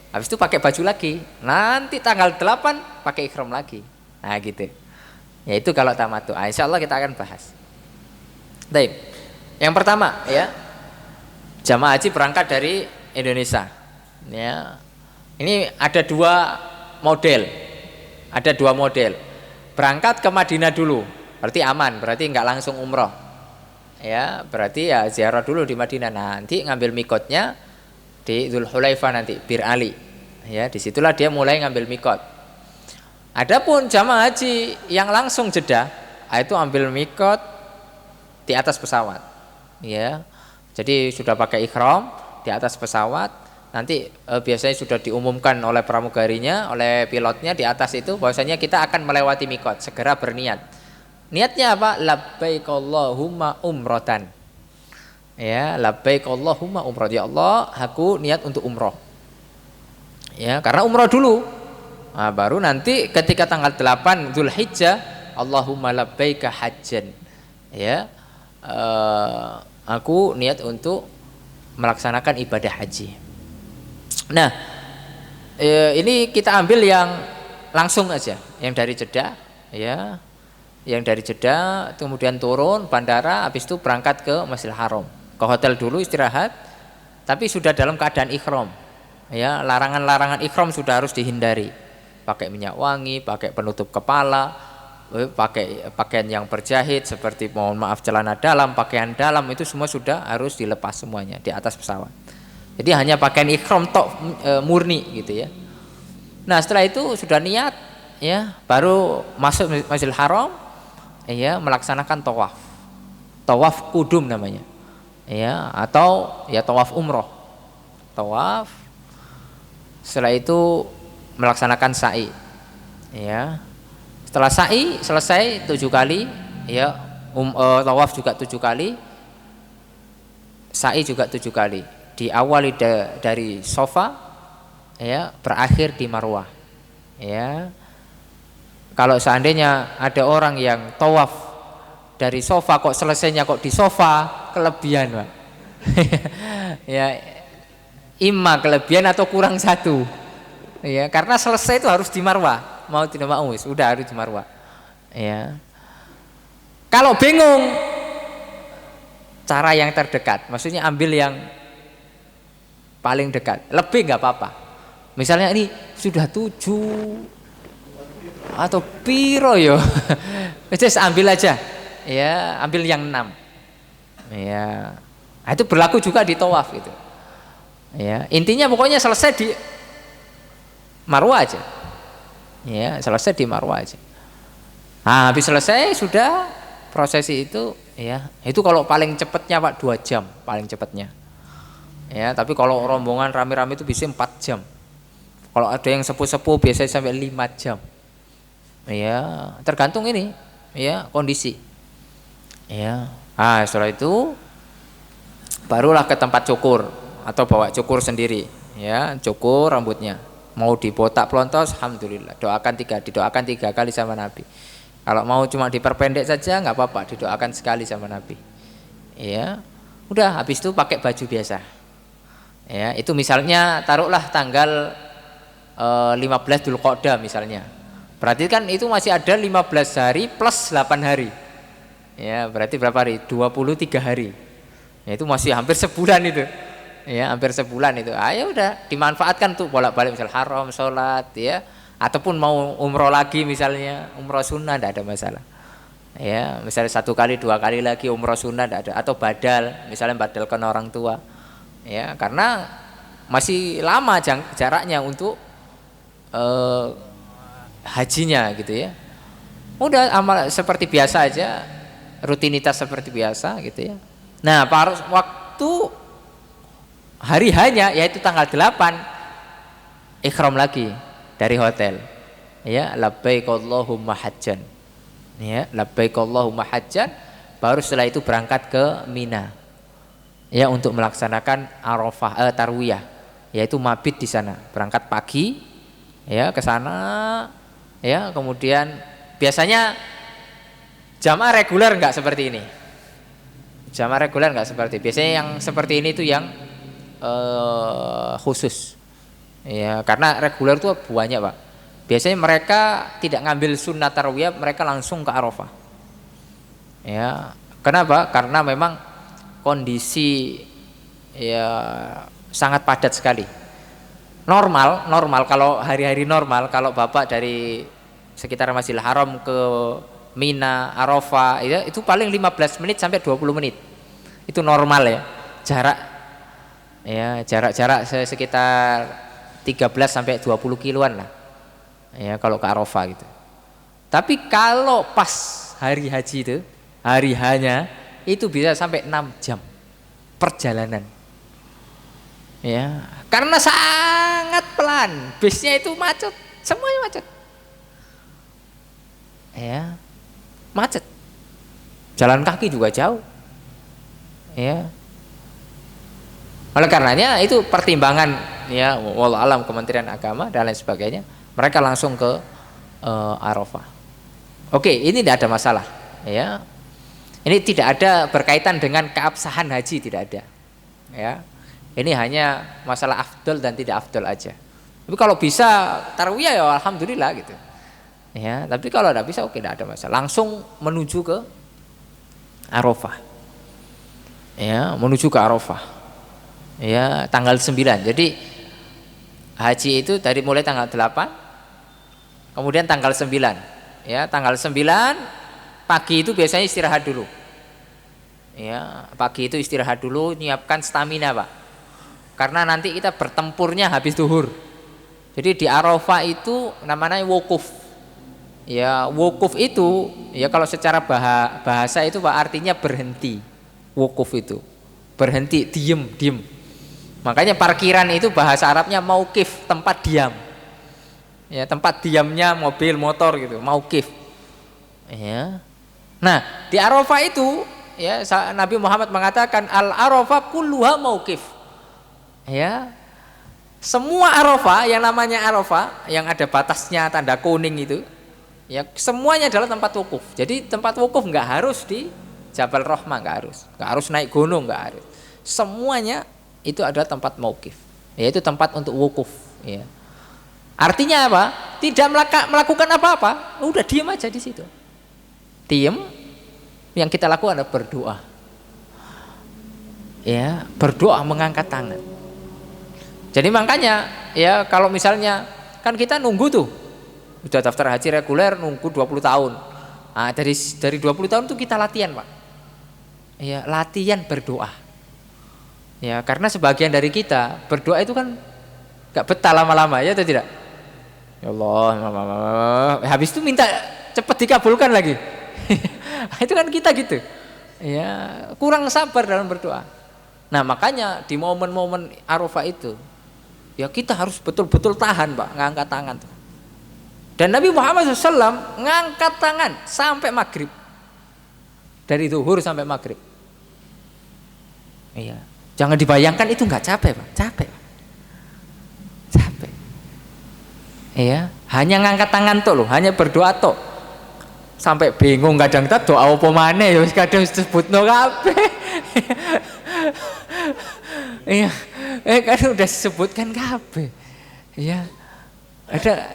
Habis itu pakai baju lagi. Nanti tanggal 8 pakai ihram lagi. Nah gitu. Ya itu kalau tamattu. Insya Allah kita akan bahas. Baik. Yang pertama ya, jamaah haji berangkat dari Indonesia. Ya. Ini ada dua model. Ada dua model. Berangkat ke Madinah dulu. Berarti aman, berarti nggak langsung umroh. Ya, berarti ya ziarah dulu di Madinah. Nanti ngambil mikotnya di Dzulhulaifah nanti, Bir Ali. Ya, disitulah dia mulai ngambil mikot. Adapun jamaah haji yang langsung jeda, itu ambil mikot di atas pesawat. Ya. Jadi sudah pakai ihram di atas pesawat, nanti biasanya sudah diumumkan oleh pramugarinya, oleh pilotnya di atas itu bahwasanya kita akan melewati mikot, segera berniat. Niatnya apa? Labbaik Allahumma umrotan. Ya, labbaik Allahumma umroh. Ya Allah, aku niat untuk umroh. Ya, karena umroh dulu. Nah, baru nanti ketika tanggal 8 Dzulhijjah, Allahumma labbaika hajjan. Ya. Aku niat untuk melaksanakan ibadah haji. Nah, ini kita ambil yang langsung aja, yang dari Jeddah, ya. Yang dari Jeddah kemudian turun bandara, habis itu berangkat ke Masjidil Haram, ke hotel dulu istirahat, tapi sudah dalam keadaan ihram. Ya, larangan-larangan ihram sudah harus dihindari. Pakai minyak wangi, pakai penutup kepala, pakai pakaian yang berjahit seperti mohon maaf celana dalam, pakaian dalam itu semua sudah harus dilepas semuanya di atas pesawat. Jadi hanya pakaian ihram tok murni gitu ya. Nah, setelah itu sudah niat ya, baru masuk Masjidil Haram. Ya, melaksanakan tawaf kudum namanya, ya, atau ya tawaf umroh, tawaf. Setelah itu melaksanakan sa'i, ya. Setelah sa'i selesai 7 kali, ya, tawaf juga 7 kali, sa'i juga 7 kali. Diawali dari Safa, ya, berakhir di Marwah, ya. Kalau seandainya ada orang yang tawaf dari Safa kok selesainya kok di Safa, kelebihan, Pak. Ya, imma kelebihan atau kurang satu. Ya, karena selesai itu harus di Marwah, mau tidak mau sudah harus di Marwah. Ya. Kalau bingung, cara yang terdekat, maksudnya ambil yang paling dekat, lebih nggak apa-apa. Misalnya ini sudah 7 atau piro yo, just ambil aja, ya, ambil yang 6, ya. Nah, itu berlaku juga di tawaf itu, ya. Intinya pokoknya selesai di Marwah aja, ya, selesai di Marwah aja. Nah, habis selesai sudah prosesi itu, ya, itu kalau paling cepatnya Pak 2 jam paling cepatnya, ya. Tapi kalau rombongan rame-rame itu bisa 4 jam. Kalau ada yang sepuh-sepuh biasanya sampai 5 jam. Ya, tergantung ini, ya, kondisi. Ya. Ah, setelah itu barulah ke tempat cukur atau bawa cukur sendiri, ya, cukur rambutnya. Mau dibotak pelontos, alhamdulillah. Didoakan 3 kali sama Nabi. Kalau mau cuma diperpendek saja nggak apa-apa, didoakan sekali sama Nabi. Ya. Udah, habis itu pakai baju biasa. Ya, itu misalnya taruhlah tanggal 15 Dzulqa'dah misalnya. Berarti kan itu masih ada 15 hari plus 8 hari. Ya, berarti berapa hari? 23 hari. Ya, itu masih hampir sebulan itu. Ya, hampir sebulan itu. Ya udah, dimanfaatkan tuh bolak-balik misal haram, sholat, ya. Ataupun mau umroh lagi misalnya, umroh sunnah tidak ada masalah. Ya, misalnya 1 kali, 2 kali lagi umroh sunnah tidak ada. Atau badal, misalnya badalkan orang tua. Ya, karena masih lama jaraknya untuk hajinya gitu ya. Udah amal seperti biasa aja, rutinitas seperti biasa gitu ya. Nah, waktu hari hanya yaitu tanggal 8 ihram lagi dari hotel. Ya, labbaik Allahumma hajjan. Ya, labbaik Allahumma hajjan, baru setelah itu berangkat ke Mina. Ya, untuk melaksanakan Arafah tarwiyah, yaitu mabit di sana. Berangkat pagi ya ke sana. Ya, kemudian biasanya jamaah reguler enggak seperti ini. Jamaah reguler nggak seperti. Biasanya yang seperti ini tuh yang khusus. Ya, karena reguler tuh banyak, Pak. Biasanya mereka tidak ngambil sunnah tarwiyah, mereka langsung ke Arafah. Ya, kenapa? Karena memang kondisi ya sangat padat sekali. Normal kalau hari-hari normal, kalau Bapak dari sekitar Masjidil Haram ke Mina, Arafah, itu paling 15 menit sampai 20 menit. Itu normal ya. Jarak sekitar 13 sampai 20 kiloan lah. Ya, kalau ke Arafah gitu. Tapi kalau pas hari haji itu, hari hanya itu bisa sampai 6 jam perjalanan. Ya, karena sangat pelan, bisnya itu macet, semuanya macet. Ya, macet. Jalan kaki juga jauh. Ya. Oleh karenanya itu pertimbangan ya, wallahu alam Kementerian Agama dan lain sebagainya, mereka langsung ke Arafah. Oke, ini tidak ada masalah. Ya, ini tidak ada berkaitan dengan keabsahan haji, tidak ada. Ya. Ini hanya masalah afdol dan tidak afdol aja. Tapi kalau bisa tarwiyah ya alhamdulillah gitu. Ya, tapi kalau tidak bisa oke, tidak ada masalah. Langsung menuju ke Arafah. Ya, menuju ke Arafah. Ya, tanggal 9. Jadi haji itu dari mulai tanggal 8 kemudian tanggal 9. Ya, tanggal 9 pagi itu biasanya istirahat dulu. Ya, pagi itu istirahat dulu, nyiapkan stamina, Pak. Karena nanti kita bertempurnya habis zuhur. Jadi di Arafah itu namanya wukuf. Ya, wukuf itu ya kalau secara bahasa itu Pak artinya berhenti. Wukuf itu berhenti, diem. Makanya parkiran itu bahasa Arabnya mauqif, tempat diam. Ya, tempat diamnya mobil, motor gitu, mauqif. Ya. Nah, di Arafah itu ya Nabi Muhammad mengatakan al-Arafah kulluha mauqif. Ya, semua Arafah yang namanya Arafah yang ada batasnya tanda kuning itu, ya semuanya adalah tempat wukuf. Jadi tempat wukuf nggak harus di Jabal Rahmah, nggak harus naik gunung, nggak harus. Semuanya itu adalah tempat mauqif, yaitu tempat untuk wukuf. Ya. Artinya apa? Tidak melakukan apa-apa, udah diam aja di situ. Diam. Yang kita lakukan adalah berdoa. Ya, berdoa mengangkat tangan. Jadi makanya ya kalau misalnya kan kita nunggu tuh udah daftar haji reguler nunggu 20 tahun. Nah, dari 20 tahun tuh kita latihan, Pak. Ya, latihan berdoa. Ya, karena sebagian dari kita berdoa itu kan gak betah lama-lama ya atau tidak? Ya Allah, habis itu minta cepat dikabulkan lagi. Itu kan kita gitu. Ya, kurang sabar dalam berdoa. Nah, makanya di momen-momen Arafah itu ya kita harus betul-betul tahan, Pak, ngangkat tangan tuh. Dan Nabi Muhammad SAW ngangkat tangan sampai maghrib, dari zuhur sampai maghrib. Iya, jangan dibayangkan itu nggak capek, Pak, capek. Iya, hanya ngangkat tangan tuh loh, hanya berdoa tuh. Sampai bingung kadang kita doa apa maneh ya wis kadang disebutno kabeh. Iya. Kan udah disebutkan kabeh. Ya. Ada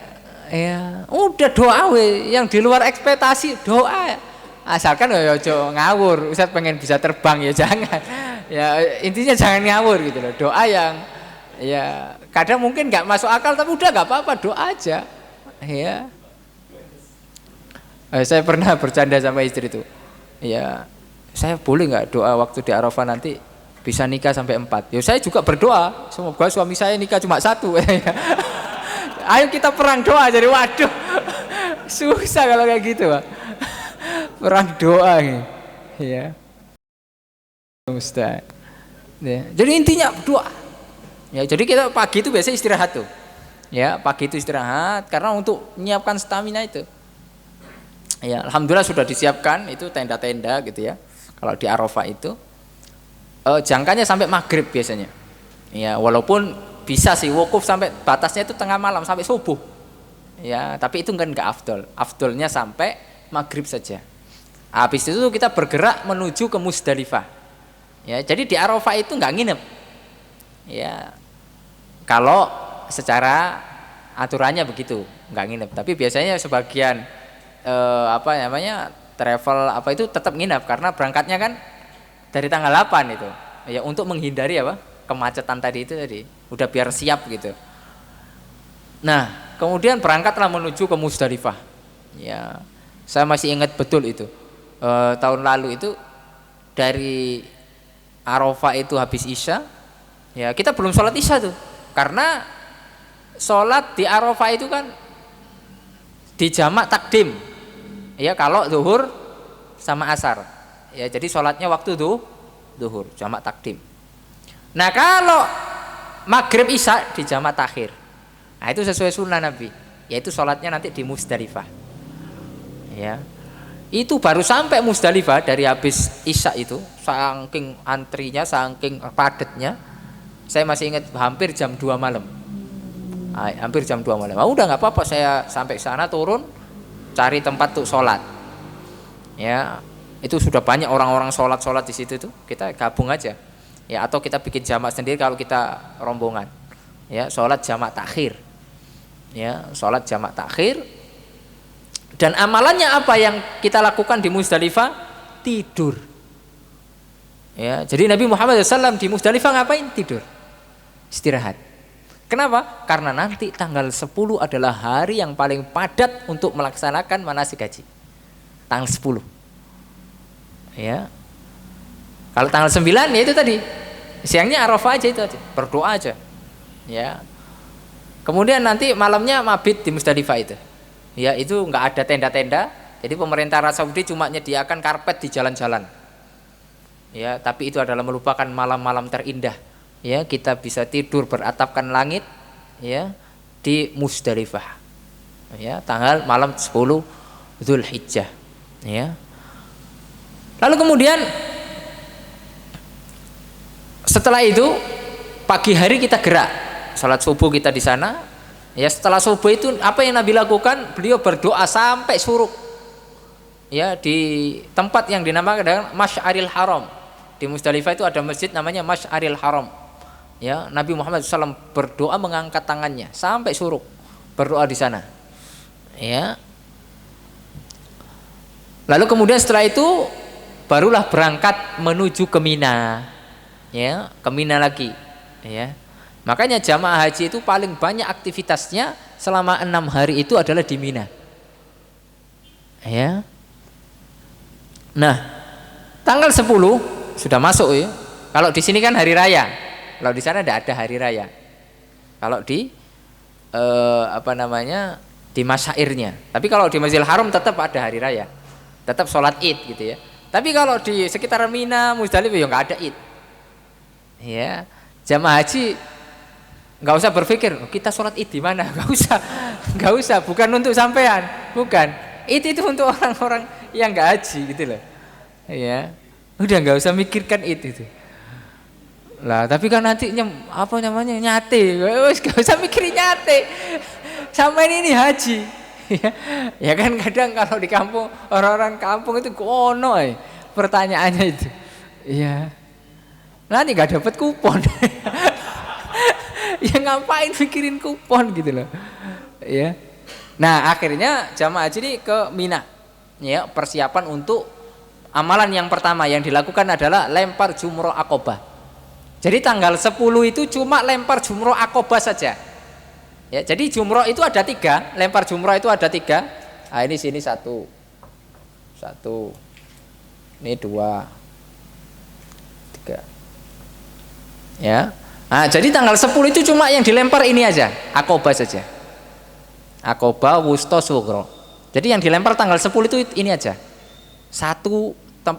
ya, udah doa we yang di luar ekspektasi doa. Asalkan ya aja ngawur. Ustaz pengen bisa terbang ya jangan. Ya intinya jangan ngawur gitu loh. Doa yang ya kadang mungkin nggak masuk akal tapi udah nggak apa-apa doa aja. Ya. Saya pernah bercanda sama istri itu. Ya, saya boleh nggak doa waktu di Arafah nanti bisa nikah sampai 4. Ya saya juga berdoa semoga suami saya nikah cuma 1. Ayo kita perang doa jadi waduh. Susah kalau kayak gitu, Pak. Perang doa ya. Ustaz. Ya, jadi intinya doa. Ya, jadi kita pagi itu biasa istirahat tuh. Ya, pagi itu istirahat karena untuk menyiapkan stamina itu. Ya, alhamdulillah sudah disiapkan itu tenda-tenda gitu ya. Kalau di Arafah itu jangkanya sampai maghrib biasanya. Ya, walaupun bisa sih wukuf sampai batasnya itu tengah malam sampai subuh. Ya, tapi itu kan enggak afdol. Afdolnya sampai maghrib saja. Habis itu kita bergerak menuju ke Musdalifah. Ya, jadi di Arafah itu nggak nginep. Ya, kalau secara aturannya begitu, nggak nginep. Tapi biasanya sebagian apa namanya travel apa itu tetap nginep karena berangkatnya kan dari tanggal 8 itu. Ya, untuk menghindari apa? Kemacetan tadi itu tadi. Udah biar siap gitu. Nah, kemudian berangkatlah menuju ke Musdalifah. Ya, saya masih ingat betul itu. Tahun lalu itu dari Arafah itu habis Isya, ya kita belum sholat Isya tuh, karena sholat di Arafah itu kan di jamak takdim, ya kalau zuhur sama asar, ya jadi sholatnya waktu zuhur jamak takdim. Nah kalau maghrib Isya di jamak takhir, nah itu sesuai sunnah Nabi, yaitu sholatnya nanti di Musdalifah. Ya, itu baru sampai Musdalifah dari habis Isya itu, saking antrinya, saking padatnya, saya masih ingat hampir jam 2 malam. Hampir jam 2 malam. Udah nggak apa-apa, saya sampai sana turun, cari tempat untuk sholat. Ya, itu sudah banyak orang-orang sholat di situ tuh, kita gabung aja. Ya, atau kita bikin jamak sendiri kalau kita rombongan. Ya, sholat jamak takhir. Ya, sholat jamak takhir. Dan amalannya apa yang kita lakukan di Musdalifah? Tidur. Ya, jadi Nabi Muhammad SAW di Musdalifah ngapain? Tidur, istirahat. Kenapa? Karena nanti tanggal 10 adalah hari yang paling padat untuk melaksanakan manasik haji. Tanggal 10. Ya. Kalau tanggal 9 ya itu tadi. Siangnya Arafah aja itu aja, berdoa aja. Ya. Kemudian nanti malamnya mabit di Musdalifah itu. Ya, itu nggak ada tenda-tenda. Jadi pemerintah Arab Saudi cuma menyediakan karpet di jalan-jalan. Ya, tapi itu adalah merupakan malam-malam terindah. Ya, kita bisa tidur beratapkan langit ya di Musdalifah. Ya, tanggal malam 10 Zulhijjah. Ya. Lalu kemudian setelah itu pagi hari kita gerak, salat subuh kita di sana. Ya, setelah subuh itu apa yang Nabi lakukan? Beliau berdoa sampai suruk. Ya, di tempat yang dinamakan dengan Masy'aril Haram. Di Musdalifah itu ada masjid namanya Masy'aril Haram. Ya, Nabi Muhammad SAW berdoa mengangkat tangannya sampai suruk, berdoa di sana. Ya. Lalu kemudian setelah itu barulah berangkat menuju ke Mina. Ya, ke Mina lagi. Ya. Makanya jamaah haji itu paling banyak aktivitasnya selama 6 hari itu adalah di Mina. Ya. Nah, tanggal 10 sudah masuk ya. Kalau di sini kan hari raya. Kalau di sana tidak ada hari raya. Kalau di apa namanya? Di masyairnya. Tapi kalau di Masjidil Haram tetap ada hari raya. Tetap sholat Id gitu ya. Tapi kalau di sekitar Mina, Musdalifah ya nggak ada Id. Ya. Jamaah haji nggak usah berpikir kita sholat Id di mana, nggak usah, bukan untuk sampean, bukan. Itu untuk orang-orang yang nggak haji gitu loh. Ya, udah nggak usah mikirkan itu. Lah, tapi kan nanti apa namanya nyate, nggak usah mikirin nyate. Sampai ini haji. Ya kan kadang kalau di kampung orang-orang kampung itu kono, pertanyaannya itu. Ya, nanti nggak dapat kupon. Ya ngapain pikirin kupon gitu loh. Ya. Nah, akhirnya jamaah haji ini ke Mina. Ya, persiapan untuk amalan yang pertama yang dilakukan adalah lempar jumroh Aqobah. Jadi tanggal 10 itu cuma lempar jumroh Aqobah saja. Ya, jadi jumroh itu ada 3, lempar jumroh itu ada 3. Nah, ini sini 1. Ini 2. 3. Ya. Nah, jadi tanggal 10 itu cuma yang dilempar ini aja, Aqobah saja. Aqobah, Wusta, Sughra. Jadi yang dilempar tanggal 10 itu ini aja. 1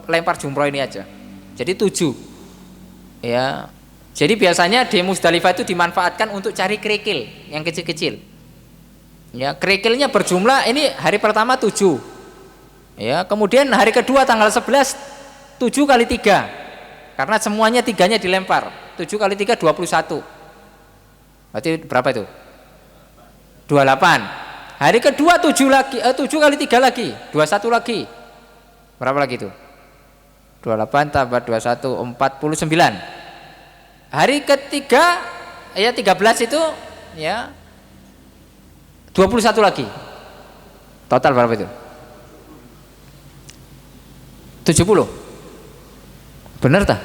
lempar jumroh ini aja. Jadi 7. Ya. Jadi biasanya di Musdalifah itu dimanfaatkan untuk cari kerikil yang kecil-kecil. Ya, kerikilnya berjumlah ini hari pertama 7. Ya, kemudian hari kedua tanggal 11 7 kali 3. Karena semuanya 3-nya dilempar. 7 kali 3 21. Berarti berapa itu? 28. Hari kedua 7 lagi, 7 kali 3 lagi, 21 lagi. Berapa lagi itu? 28 tambah 21 49. Hari ketiga ya 13 itu ya 21 lagi. Total berapa itu? 70. Bener tak?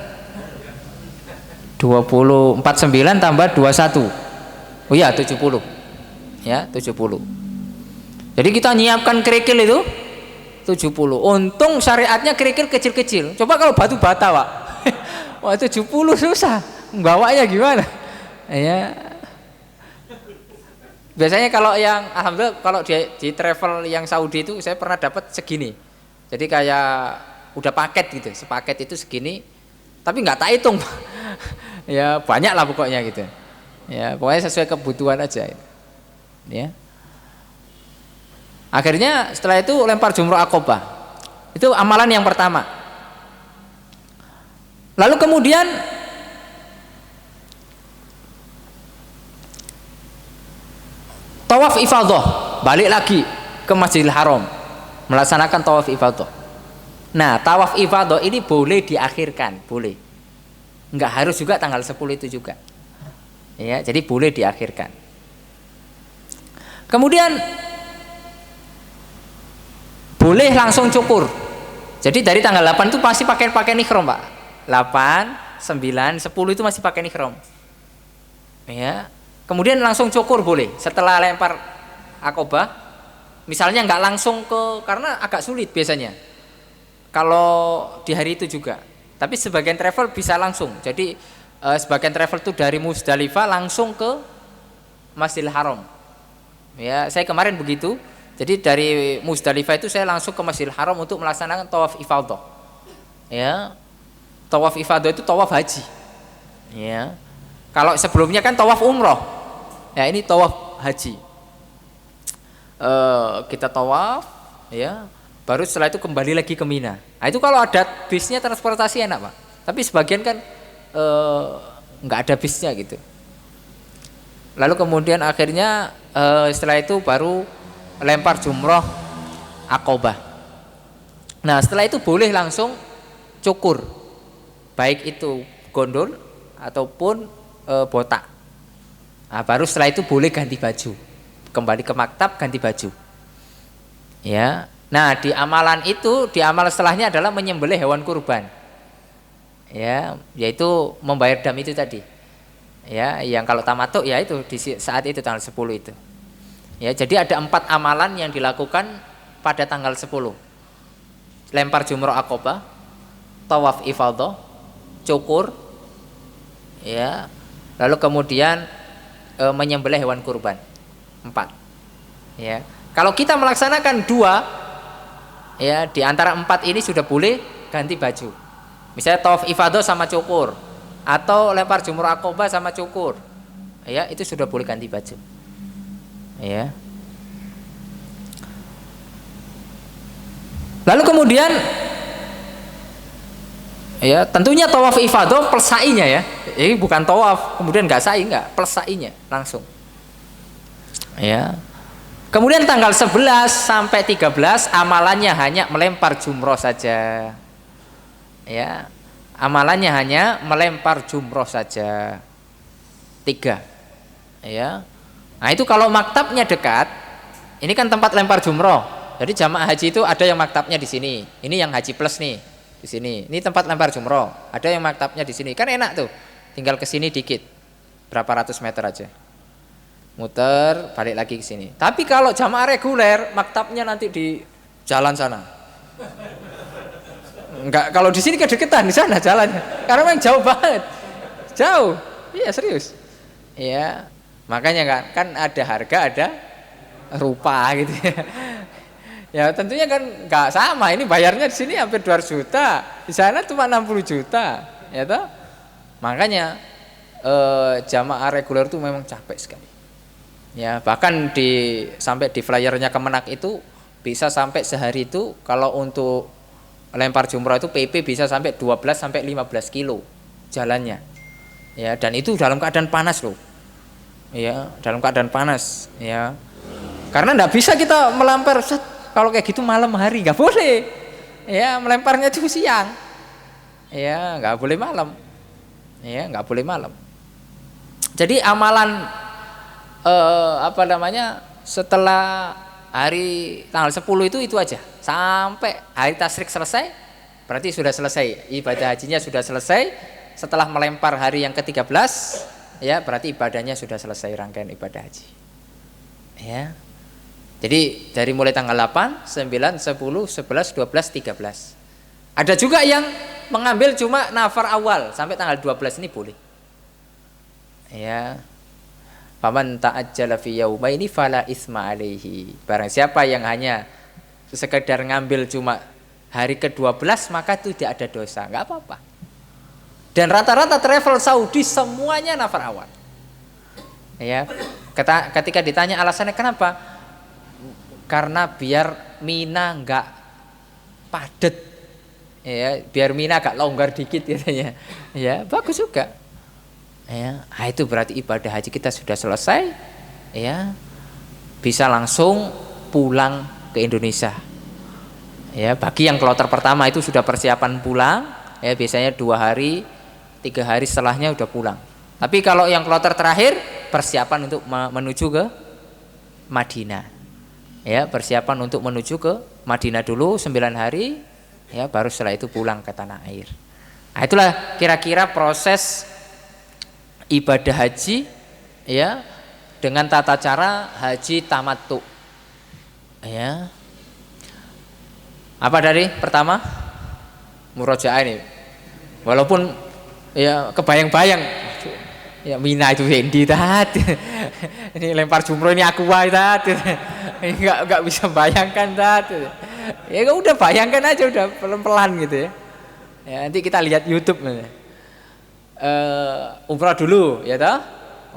49 tambah 21. Oh iya 70. Ya, 70. Jadi kita nyiapkan kerikil itu 70. Untung syariatnya kerikil kecil-kecil. Coba kalau batu bata, Pak. Wah, 70 susah. Bawanya gimana? Ya. Biasanya kalau yang alhamdulillah kalau di travel yang Saudi itu saya pernah dapat segini. Jadi kayak udah paket gitu. Sepaket itu segini. Tapi nggak tak hitung. Ya, banyak lah pokoknya gitu. Ya, pokoknya sesuai kebutuhan aja. Ya. Akhirnya setelah itu lempar jumroh Aqobah. Itu amalan yang pertama. Lalu kemudian tawaf ifadah, balik lagi ke Masjidil Haram melaksanakan tawaf ifadah. Nah, tawaf ifadah ini boleh diakhirkan, boleh. Enggak harus juga tanggal 10 itu juga. Ya, jadi boleh diakhirkan. Kemudian boleh langsung cukur. Jadi dari tanggal 8 itu pasti pakai ihram, Pak. 8, 9, 10 itu masih pakai ihram. Ya. Kemudian langsung cukur boleh setelah lempar Aqobah. Misalnya nggak langsung karena agak sulit biasanya. Kalau di hari itu juga. Tapi sebagian travel bisa langsung. Jadi sebagian travel itu dari Musdalifah langsung ke Masjidil Haram. Ya, saya kemarin begitu. Jadi dari Musdalifah itu saya langsung ke Masjidil Haram untuk melaksanakan tawaf ifadah. Ya. Tawaf ifadah itu tawaf haji. Ya. Kalau sebelumnya kan tawaf umroh. Ya, ini tawaf haji. Kita tawaf, ya. Baru setelah itu kembali lagi ke Mina. Nah, itu kalau ada bisnya transportasi enak, Pak. Tapi sebagian kan nggak ada bisnya gitu. Lalu kemudian akhirnya setelah itu baru lempar jumroh Aqobah. Nah, setelah itu boleh langsung cukur, baik itu gondol ataupun botak. Nah, baru setelah itu boleh ganti baju, kembali ke maktab ganti baju. Ya. Nah, di amalan itu, di amal setelahnya adalah menyembelih hewan kurban. Ya, yaitu membayar dam itu tadi. Ya, yang kalau tamattu ya itu di saat itu tanggal 10 itu. Ya, jadi ada 4 amalan yang dilakukan pada tanggal 10. Lempar jumroh Aqobah, tawaf ifadah, cukur, ya. Lalu kemudian menyembelih hewan kurban. 4. Ya. Kalau kita melaksanakan 2, ya, di antara 4 ini sudah boleh ganti baju. Misalnya tawaf ifadah sama cukur, atau lempar jumroh Aqobah sama cukur. Ya, itu sudah boleh ganti baju. Ya. Lalu kemudian ya, tentunya tawaf ifadah plus sa'inya ya. Ini bukan tawaf kemudian enggak sa'i, enggak, plus sa'inya langsung. Ya. Kemudian tanggal 11 sampai 13 amalannya hanya melempar jumroh saja. Ya. Amalannya hanya melempar jumroh saja. 3. Ya. Nah, itu kalau maktabnya dekat, ini kan tempat lempar jumroh. Jadi jamaah haji itu ada yang maktabnya di sini. Ini yang haji plus nih, di sini. Ini tempat lempar jumroh. Ada yang maktabnya di sini. Kan enak tuh. Tinggal ke sini dikit. Berapa ratus meter aja. Muter, balik lagi ke sini. Tapi kalau jamaah reguler, maktabnya nanti di jalan sana. Enggak, kalau di sini kedekatan, di sana jalannya. Karena memang jauh banget. Jauh. Iya, serius. Iya. Makanya kan ada harga, ada rupa gitu ya. Ya tentunya kan nggak sama. Ini bayarnya di sini hampir 200 juta, di sana cuma 60 juta, ya toh. Makanya jamaah reguler itu memang capek sekali. Ya bahkan sampai di flyernya Kemenak itu bisa sampai sehari itu kalau untuk lempar jumroh itu PP bisa sampai 12 sampai 15 kilo jalannya. Ya dan itu dalam keadaan panas loh. Ya dalam keadaan panas. Ya karena nggak bisa kita melempar kalau kayak gitu malam hari, nggak boleh. Ya melemparnya itu siang. Ya, nggak boleh malam. Ya, nggak boleh malam. Jadi amalan apa namanya? Setelah hari tanggal 10 itu aja. Sampai hari tasyrik selesai, berarti sudah selesai. Ibadah hajinya sudah selesai. Setelah melempar hari yang ke-13, ya, berarti ibadahnya sudah selesai, rangkaian ibadah haji. Ya. Jadi dari mulai tanggal 8, 9, 10, 11, 12, 13. Ada juga yang mengambil cuma nafar awal sampai tanggal 12 ini boleh. Ya. Faman ta'ajjala fi yaumaini fala isma alaihi. Barang siapa yang hanya sekedar ngambil cuma hari ke-12 maka itu tidak ada dosa, enggak apa-apa. Dan rata-rata travel Saudi semuanya nafar awal. Ya. Ketika ditanya alasannya kenapa? Karena biar Mina enggak padat. Ya, biar Mina agak longgar dikit katanya. Ya, bagus juga. Ya, itu berarti ibadah haji kita sudah selesai. Ya. Bisa langsung pulang ke Indonesia. Ya, bagi yang kloter pertama itu sudah persiapan pulang, ya biasanya 2 hari, 3 hari setelahnya udah pulang. Tapi kalau yang kloter terakhir persiapan untuk menuju ke Madinah. Ya, persiapan untuk menuju ke Madinah dulu 9 hari, ya baru setelah itu pulang ke tanah air. Nah, itulah kira-kira proses ibadah haji, ya, dengan tata cara haji tamattu. Ya. Apa dari pertama? Murojaah ini. Walaupun ya kebayang-bayang, ya Mina itu Wendy tadi. Ini lempar jumroh ini aku tadi. Enggak bisa bayangkan tadi. Ya udah bayangkan aja udah pelan-pelan gitu ya. Ya nanti kita lihat YouTube. Umrah dulu ya toh.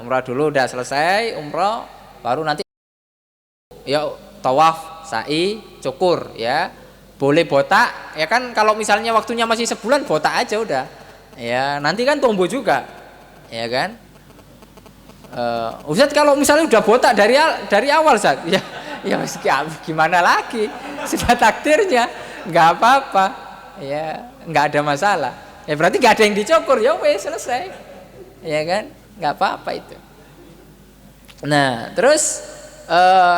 Umrah dulu udah selesai umrah, baru nanti ya tawaf, sa'i, cukur ya. Boleh botak ya kan, kalau misalnya waktunya masih sebulan botak aja udah. Ya nanti kan tombo juga. Ya kan? Ustaz kalau misalnya udah botak dari awal Ustaz, ya gimana lagi? Sudah takdirnya, nggak apa-apa. Ya, nggak ada masalah. Ya berarti nggak ada yang dicukur, ya wes selesai. Ya kan? Nggak apa-apa itu. Nah, terus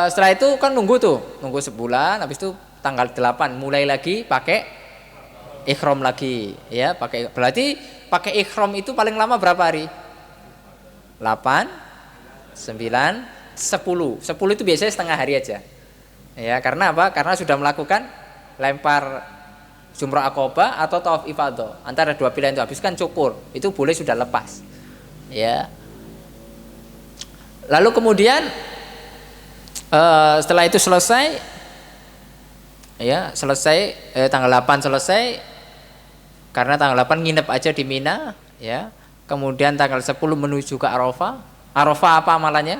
setelah itu kan nunggu sebulan, habis itu tanggal 8 mulai lagi pakai ihram lagi, ya, berarti pakai ihram itu paling lama berapa hari? 8, 9, 10. 10 itu biasanya setengah hari aja. Ya, karena apa? Karena sudah melakukan lempar jumrah aqobah atau tawaf ifadah. Antara dua pilihan itu, habis kan cukur, itu boleh sudah lepas. Ya. Lalu kemudian setelah itu selesai, ya selesai tanggal 8 selesai, karena tanggal 8 nginep aja di Mina, ya. Kemudian tanggal 10 menuju ke Arafah. Arafah apa amalannya?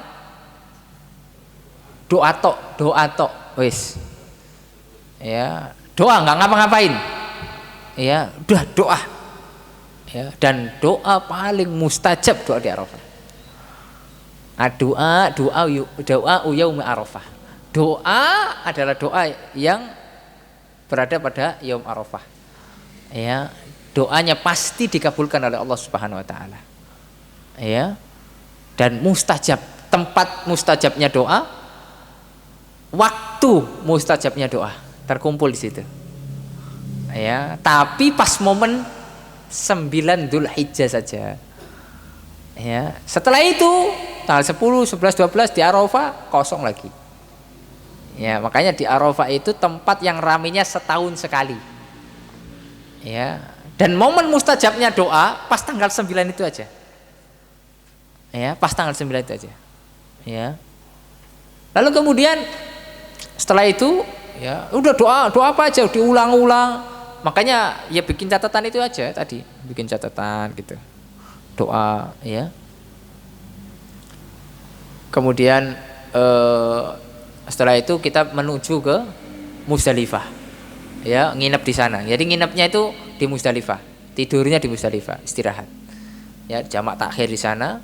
Doa tok, wis. Ya, doa nggak ngapa-ngapain. Ya, udah doa. Ya, dan doa paling mustajab doa di Arafah. Doa yaum Arafah. Doa adalah doa yang berada pada yaum Arafah. Ya, doanya pasti dikabulkan oleh Allah Subhanahu wa taala. Ya. Dan mustajab, tempat mustajabnya doa, waktu mustajabnya doa terkumpul di situ. Ya, tapi pas momen 9 Dzulhijjah saja. Ya, setelah itu tanggal 10, 11, 12 di Arafah kosong lagi. Ya, makanya di Arafah itu tempat yang ramainya setahun sekali. Ya, dan momen mustajabnya doa pas tanggal 9 itu aja. Ya, pas tanggal 9 itu aja. Ya. Lalu kemudian setelah itu ya udah doa apa aja diulang-ulang. Makanya ya bikin catatan itu aja tadi, bikin catatan gitu. Doa ya. Kemudian setelah itu kita menuju ke Muzdalifah. Ya, nginep di sana. Jadi nginepnya itu di Muzdalifah. Tidurnya di Muzdalifah, istirahat. Ya, jamak takhir di sana.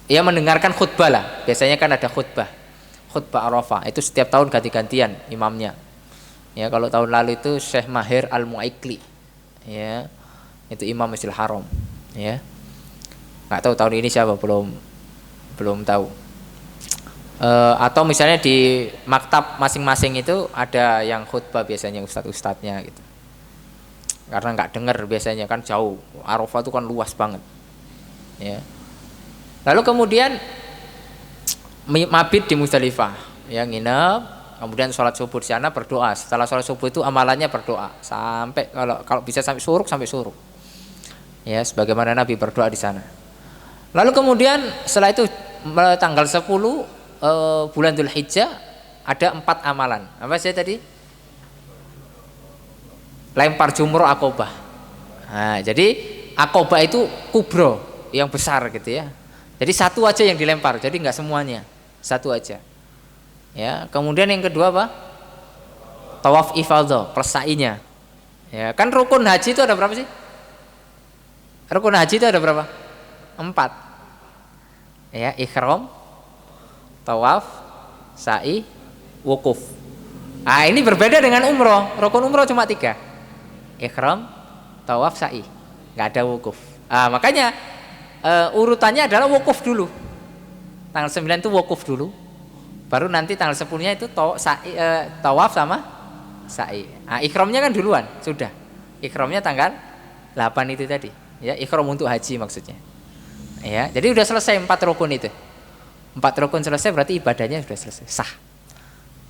Ya mendengarkan khutbah lah. Biasanya kan ada khutbah Arafah. Itu setiap tahun ganti-gantian imamnya. Ya, kalau tahun lalu itu Syekh Mahir Al-Mu'aikli. ya. Itu Imam Masjidil Haram, ya. Nggak tahu tahun ini siapa, belum tahu. Atau misalnya di maktab masing-masing itu ada yang khutbah biasanya ustadz-ustadznya gitu. Karena nggak dengar biasanya kan jauh, Arafah itu kan luas banget, ya. Lalu kemudian mabit di Muzdalifah, ya, nginep, kemudian sholat subuh di sana, berdoa. Setelah sholat subuh itu amalannya berdoa sampai kalau bisa sampai suruk, ya, sebagaimana Nabi berdoa di sana. Lalu kemudian setelah itu tanggal 10 bulan Dzulhijjah ada 4 amalan. Apa sih tadi? Lempar jumroh akobah. Nah, jadi akobah itu kubro, yang besar gitu ya. Jadi satu aja yang dilempar, jadi nggak semuanya, satu aja. Ya, kemudian yang kedua apa? Tawaf ifadhah, plus sa'inya. Ya, kan rukun haji itu ada berapa sih? Rukun haji itu ada berapa? 4. Ya, ihram, tawaf, sa'i, wukuf. Ah, ini berbeda dengan umroh. Rukun umroh cuma 3. Ihram, tawaf, sa'i, nggak ada wukuf. Makanya urutannya adalah wukuf dulu. Tanggal 9 itu wukuf dulu, baru nanti tanggal 10-nya itu tawaf sama sa'i. Ihramnya kan duluan sudah. Ihramnya tanggal 8 itu tadi. Ya, ihram untuk haji maksudnya. Ya, jadi udah selesai 4 rukun itu. 4 rukun selesai berarti ibadahnya sudah selesai, sah.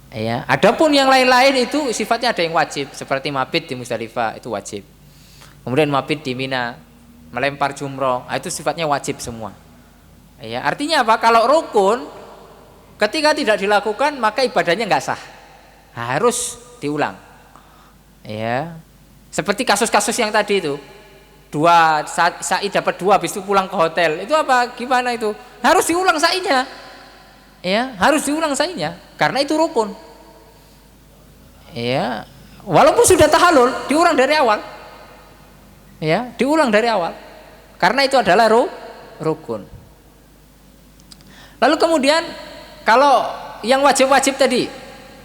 Ya, adapun yang lain-lain itu sifatnya ada yang wajib, seperti mabit di Muzdalifah itu wajib. Kemudian mabit di Mina, melempar jumroh, itu sifatnya wajib semua. Ya, artinya apa? Kalau rukun ketika tidak dilakukan maka ibadahnya nggak sah, harus diulang. Ya, seperti kasus-kasus yang tadi itu, sa'i dapat 2 habis itu pulang ke hotel, itu apa? Gimana itu? Harus diulang sa'inya. Ya, harus diulang sa'inya karena itu rukun. Ya, walaupun sudah tahallul, diulang dari awal. Ya, diulang dari awal. Karena itu adalah rukun. Lalu kemudian kalau yang wajib-wajib tadi,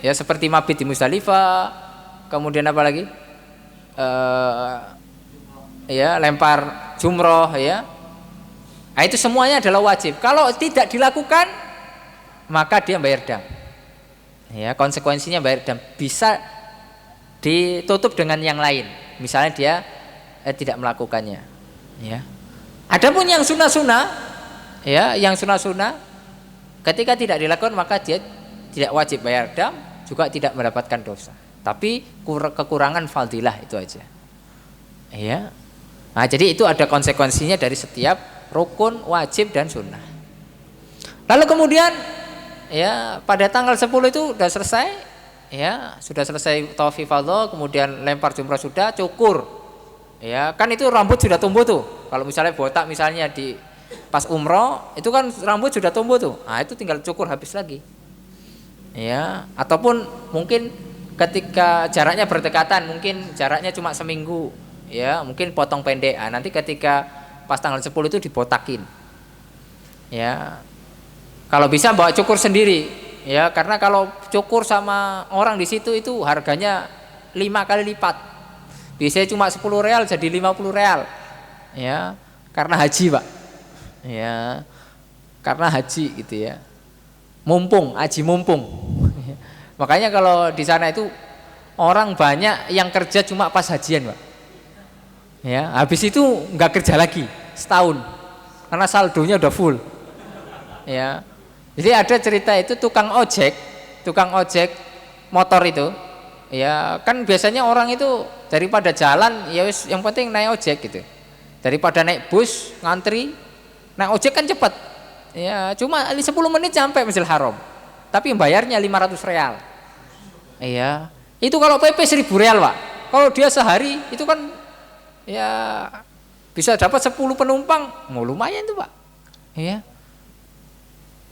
ya seperti mabit di Muzdalifah, kemudian apa lagi? Ya, lempar jumroh, ya. Nah, itu semuanya adalah wajib. Kalau tidak dilakukan maka dia bayar dam. Ya, konsekuensinya bayar dam, bisa ditutup dengan yang lain. Misalnya dia tidak melakukannya. Ya. Adapun yang sunnah-sunnah, ya, yang sunnah-sunnah ketika tidak dilakukan maka dia tidak wajib bayar dam, juga tidak mendapatkan dosa. Tapi kekurangan fadilah itu aja. Ya. Nah, jadi itu ada konsekuensinya dari setiap rukun, wajib dan sunnah. Lalu kemudian ya pada tanggal 10 itu sudah selesai, ya, sudah selesai tawaf ifadhah, kemudian lempar jumrah sudah, cukur. Ya, kan itu rambut sudah tumbuh tuh. Kalau misalnya botak misalnya di pas umroh, itu kan rambut sudah tumbuh tuh. Nah, itu tinggal cukur habis lagi. Ya, ataupun mungkin ketika jaraknya berdekatan, mungkin jaraknya cuma seminggu, ya, mungkin potong pendek. Nah, nanti ketika pas tanggal 10 itu dibotakin. Ya. Kalau bisa bawa cukur sendiri, ya, karena kalau cukur sama orang di situ itu harganya 5 kali lipat. Biasanya cuma 10 real jadi 50 real. Ya, karena haji, Pak. Ya. Karena haji gitu ya. Mumpung, haji mumpung. Makanya kalau di sana itu orang banyak yang kerja cuma pas hajian, Pak. Ya, habis itu nggak kerja lagi setahun. Karena saldonya udah full. Ya. Jadi ada cerita itu tukang ojek motor itu, ya kan biasanya orang itu daripada jalan, ya wis yang penting naik ojek gitu. Daripada naik bus ngantri, naik ojek kan cepat. Ya cuma 10 menit sampai Masjidil Haram. Tapi bayarnya 500 real. Iya. Itu kalau PP 1000 real, Pak. Kalau dia sehari itu kan ya bisa dapat 10 penumpang, mau lumayan tuh, Pak. Iya.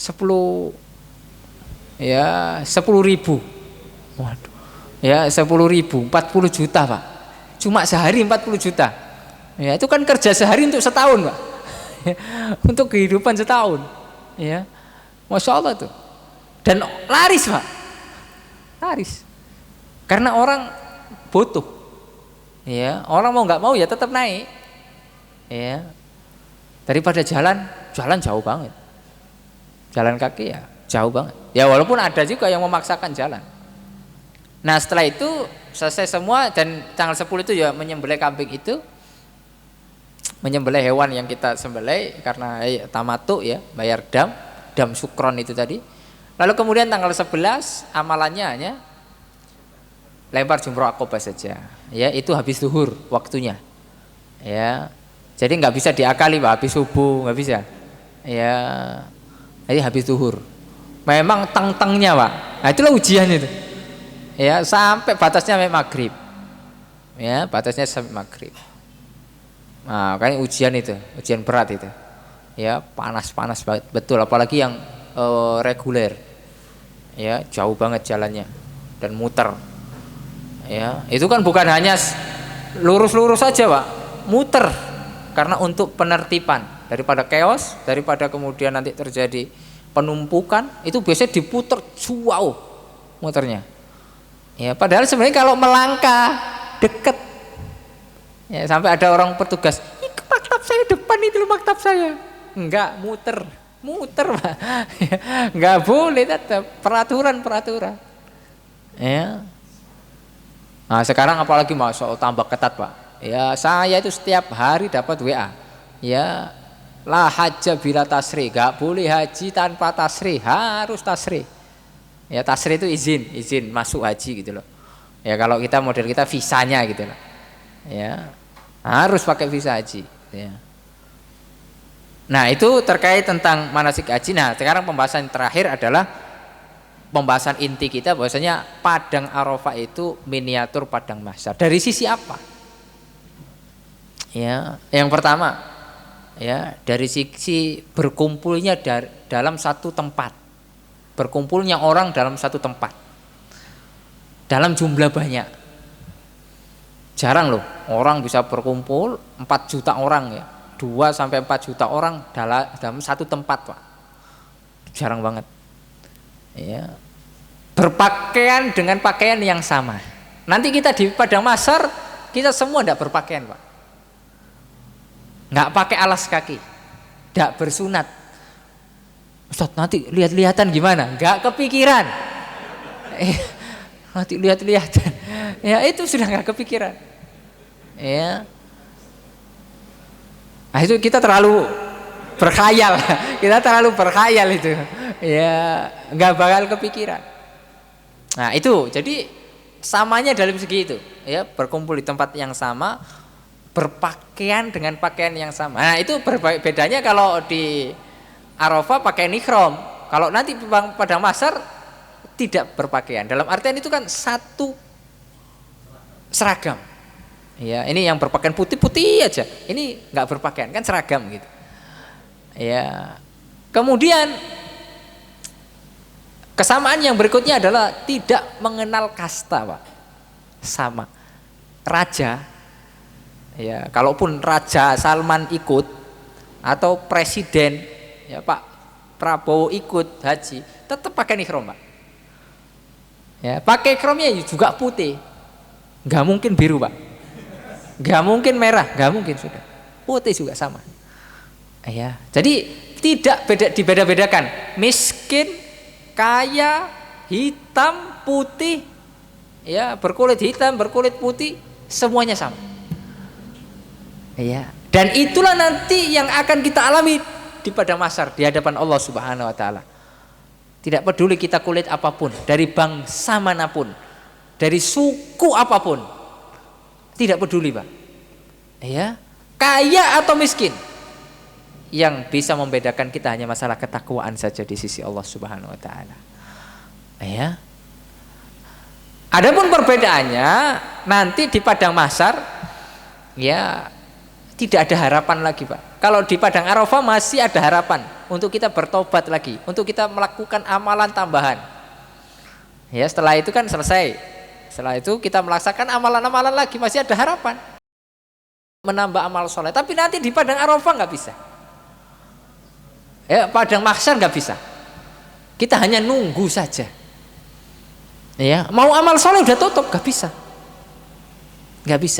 10 ribu, waduh, ya 10 ribu, 40 juta, Pak. Cuma sehari 40 juta. Ya itu kan kerja sehari untuk setahun, Pak. Untuk kehidupan setahun. Ya, Masya Allah tuh. Dan laris, Pak. Laris. Karena orang butuh. Ya, orang mau nggak mau ya tetap naik. Ya. Daripada jalan jauh banget. Jalan kaki ya jauh banget. Ya walaupun ada juga yang memaksakan jalan. Nah, setelah itu selesai semua dan tanggal 10 itu ya menyembelih kambing itu. Menyembelih hewan yang kita sembelih karena tamatu ya, bayar dam sukron itu tadi. Lalu kemudian tanggal 11 amalannya hanya lempar jumroh akobah saja. Ya, itu habis zuhur waktunya. Ya. Jadi nggak bisa diakali Pak, habis subuh nggak bisa. Ya. Jadi habis zuhur. Memang teng-tengnya Pak. Nah, itulah ujian itu. Ya, sampai batasnya sampai maghrib. Ya, batasnya sampai maghrib. Nah, kan ujian itu, ujian berat itu. Ya, panas betul apalagi yang reguler. Ya, jauh banget jalannya dan muter. Ya, itu kan bukan hanya lurus-lurus saja, Pak. Muter. Karena untuk penertiban daripada chaos, daripada kemudian nanti terjadi penumpukan, itu biasanya diputer jauh muternya. Ya, padahal sebenarnya kalau melangkah deket. Ya, sampai ada orang petugas, "Ini maktab saya depan itu loh maktab saya." Enggak, muter Pak. Enggak boleh, tetap peraturan. Ya. Nah, sekarang apalagi masuk tambah ketat Pak. Ya, saya itu setiap hari dapat WA. Ya, la hajja bila tasri, enggak boleh haji tanpa tasri, harus tasri. Ya, tasri itu izin masuk haji gitu loh. Ya, kalau kita model kita visanya gitu loh. Ya, harus pakai visa haji. Ya. Nah, itu terkait tentang manasik haji. Nah, sekarang pembahasan terakhir adalah pembahasan inti kita bahwasanya Padang Arafah itu miniatur Padang Mahsyar. Dari sisi apa? Ya, yang pertama, ya dari sisi berkumpulnya dalam satu tempat, berkumpulnya orang dalam satu tempat, dalam jumlah banyak. Jarang loh orang bisa berkumpul 4 juta orang ya, 2 sampai 4 juta orang dalam satu tempat Pak. Jarang banget. Ya. Berpakaian dengan pakaian yang sama. Nanti kita di Padang Mahsyar kita semua tidak berpakaian Pak. Nggak pakai alas kaki, nggak bersunat. Ustaz, nanti lihat-lihatan gimana? Nggak kepikiran. Nanti lihat-lihatan. Ya, itu sudah nggak kepikiran. Ya. Nah, itu kita terlalu berkhayal. Kita terlalu berkhayal itu. Ya, nggak bakal kepikiran. Nah, itu jadi samanya dalam segi itu. Ya, berkumpul di tempat yang sama, berpakaian dengan pakaian yang sama. Nah, itu bedanya kalau di Arafah pakai ihram. Kalau nanti pada Mahsyar tidak berpakaian. Dalam artian itu kan satu seragam. Ya, ini yang berpakaian putih-putih aja. Ini nggak berpakaian, kan seragam gitu. Ya. Kemudian kesamaan yang berikutnya adalah tidak mengenal kasta, Pak. Sama. Raja, ya, kalaupun Raja Salman ikut atau presiden, ya Pak Prabowo ikut haji, tetap pakai ihram, Pak. Ya, pakai ihramnya juga putih, nggak mungkin biru, Pak, nggak mungkin merah, nggak mungkin, sudah putih juga sama. Ya, jadi tidak dibeda-bedakan, miskin, kaya, hitam, putih, ya, berkulit hitam, berkulit putih, semuanya sama. Ya, dan itulah nanti yang akan kita alami di Padang Mahsyar di hadapan Allah Subhanahu wa taala. Tidak peduli kita kulit apapun, dari bangsa manapun, dari suku apapun, tidak peduli, Pak. Ya, kaya atau miskin, yang bisa membedakan kita hanya masalah ketakwaan saja di sisi Allah Subhanahu wa taala. Ya. Adapun perbedaannya nanti di Padang Mahsyar, ya, tidak ada harapan lagi, Pak. Kalau di Padang Arafah masih ada harapan untuk kita bertobat lagi, untuk kita melakukan amalan tambahan. Ya, setelah itu kan selesai. Setelah itu kita melaksanakan amalan-amalan lagi, masih ada harapan menambah amal soleh. Tapi nanti di Padang Arafah nggak bisa. Ya, Padang Mahsyar nggak bisa. Kita hanya nunggu saja. Ya, mau amal soleh udah tutup, nggak bisa,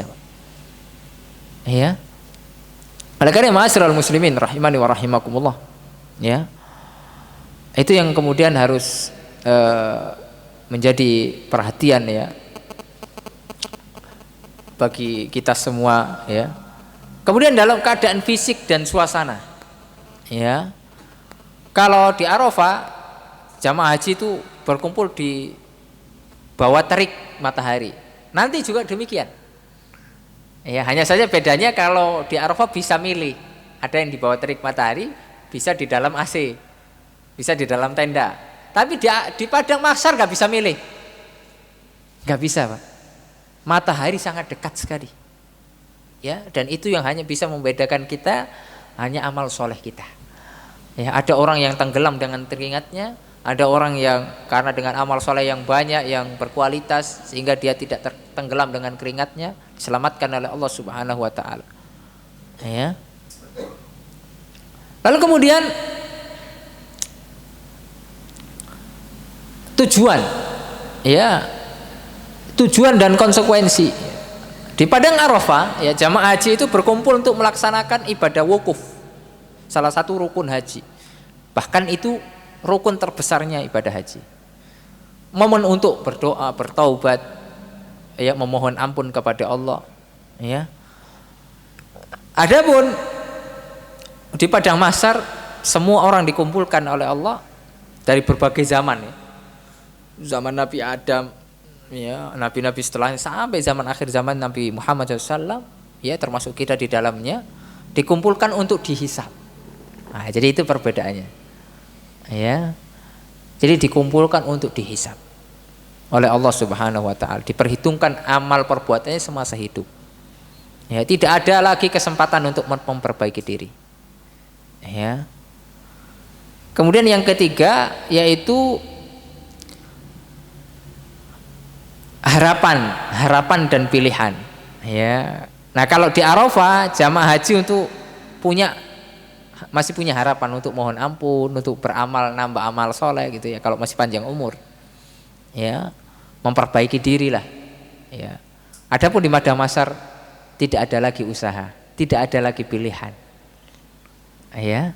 Pak. Ya. Oleh karena ma'asyiral muslimin rahimani wa rahimakumullah. Ya. Itu yang kemudian harus menjadi perhatian ya bagi kita semua ya. Kemudian dalam keadaan fisik dan suasana ya. Kalau di Arafah jamaah haji itu berkumpul di bawah terik matahari. Nanti juga demikian. Ya, hanya saja bedanya kalau di Arafah bisa milih. Ada yang di bawah terik matahari, bisa di dalam AC, bisa di dalam tenda. Tapi di padang mahsyar nggak bisa milih. Nggak bisa, Pak. Matahari sangat dekat sekali. Ya, dan itu yang hanya bisa membedakan kita hanya amal soleh kita. Ya, ada orang yang tenggelam dengan keringatnya, ada orang yang karena dengan amal soleh yang banyak, yang berkualitas sehingga dia tidak tenggelam dengan keringatnya, diselamatkan oleh Allah Subhanahu wa taala. Ya. Lalu kemudian tujuan dan konsekuensi. Di padang Arafah ya jamaah haji itu berkumpul untuk melaksanakan ibadah wukuf, salah satu rukun haji. Bahkan itu rukun terbesarnya ibadah haji. Momen untuk berdoa, bertaubat, ya memohon ampun kepada Allah. Ya. Adapun di padang mahsyar semua orang dikumpulkan oleh Allah dari berbagai zaman ya. Zaman Nabi Adam, ya nabi-nabi setelahnya sampai zaman akhir zaman Nabi Muhammad SAW, ya termasuk kita di dalamnya, dikumpulkan untuk dihisab. Nah, jadi itu perbedaannya. Ya. Jadi dikumpulkan untuk dihisab oleh Allah Subhanahu wa taala, diperhitungkan amal perbuatannya semasa hidup. Ya, tidak ada lagi kesempatan untuk memperbaiki diri. Ya. Kemudian yang ketiga yaitu harapan dan pilihan. Ya. Nah, kalau di Arafah jamaah haji untuk masih punya harapan untuk mohon ampun, untuk beramal, nambah amal soleh gitu ya kalau masih panjang umur. Ya, memperbaiki diri lah. Ya. Adapun di padang mahsyar tidak ada lagi usaha, tidak ada lagi pilihan. Ya.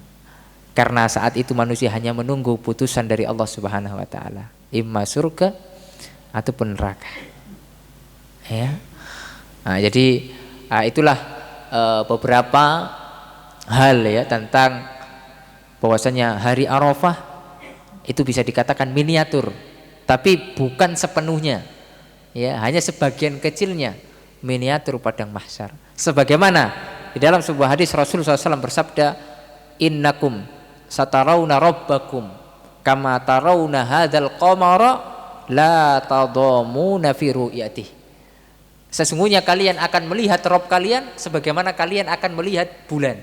Karena saat itu manusia hanya menunggu putusan dari Allah Subhanahu wa taala, imma surga ataupun neraka. Ya. Nah, jadi itulah beberapa hal ya tentang bahwasanya hari Arafah itu bisa dikatakan miniatur, tapi bukan sepenuhnya. Ya, hanya sebagian kecilnya miniatur padang mahsyar. Sebagaimana di dalam sebuah hadis Rasulullah SAW bersabda, "Innakum satarawna rabbakum kama tarawna hadzal qamara la tadamuna fi ru'yatihi." Sesungguhnya kalian akan melihat Rabb kalian sebagaimana kalian akan melihat bulan.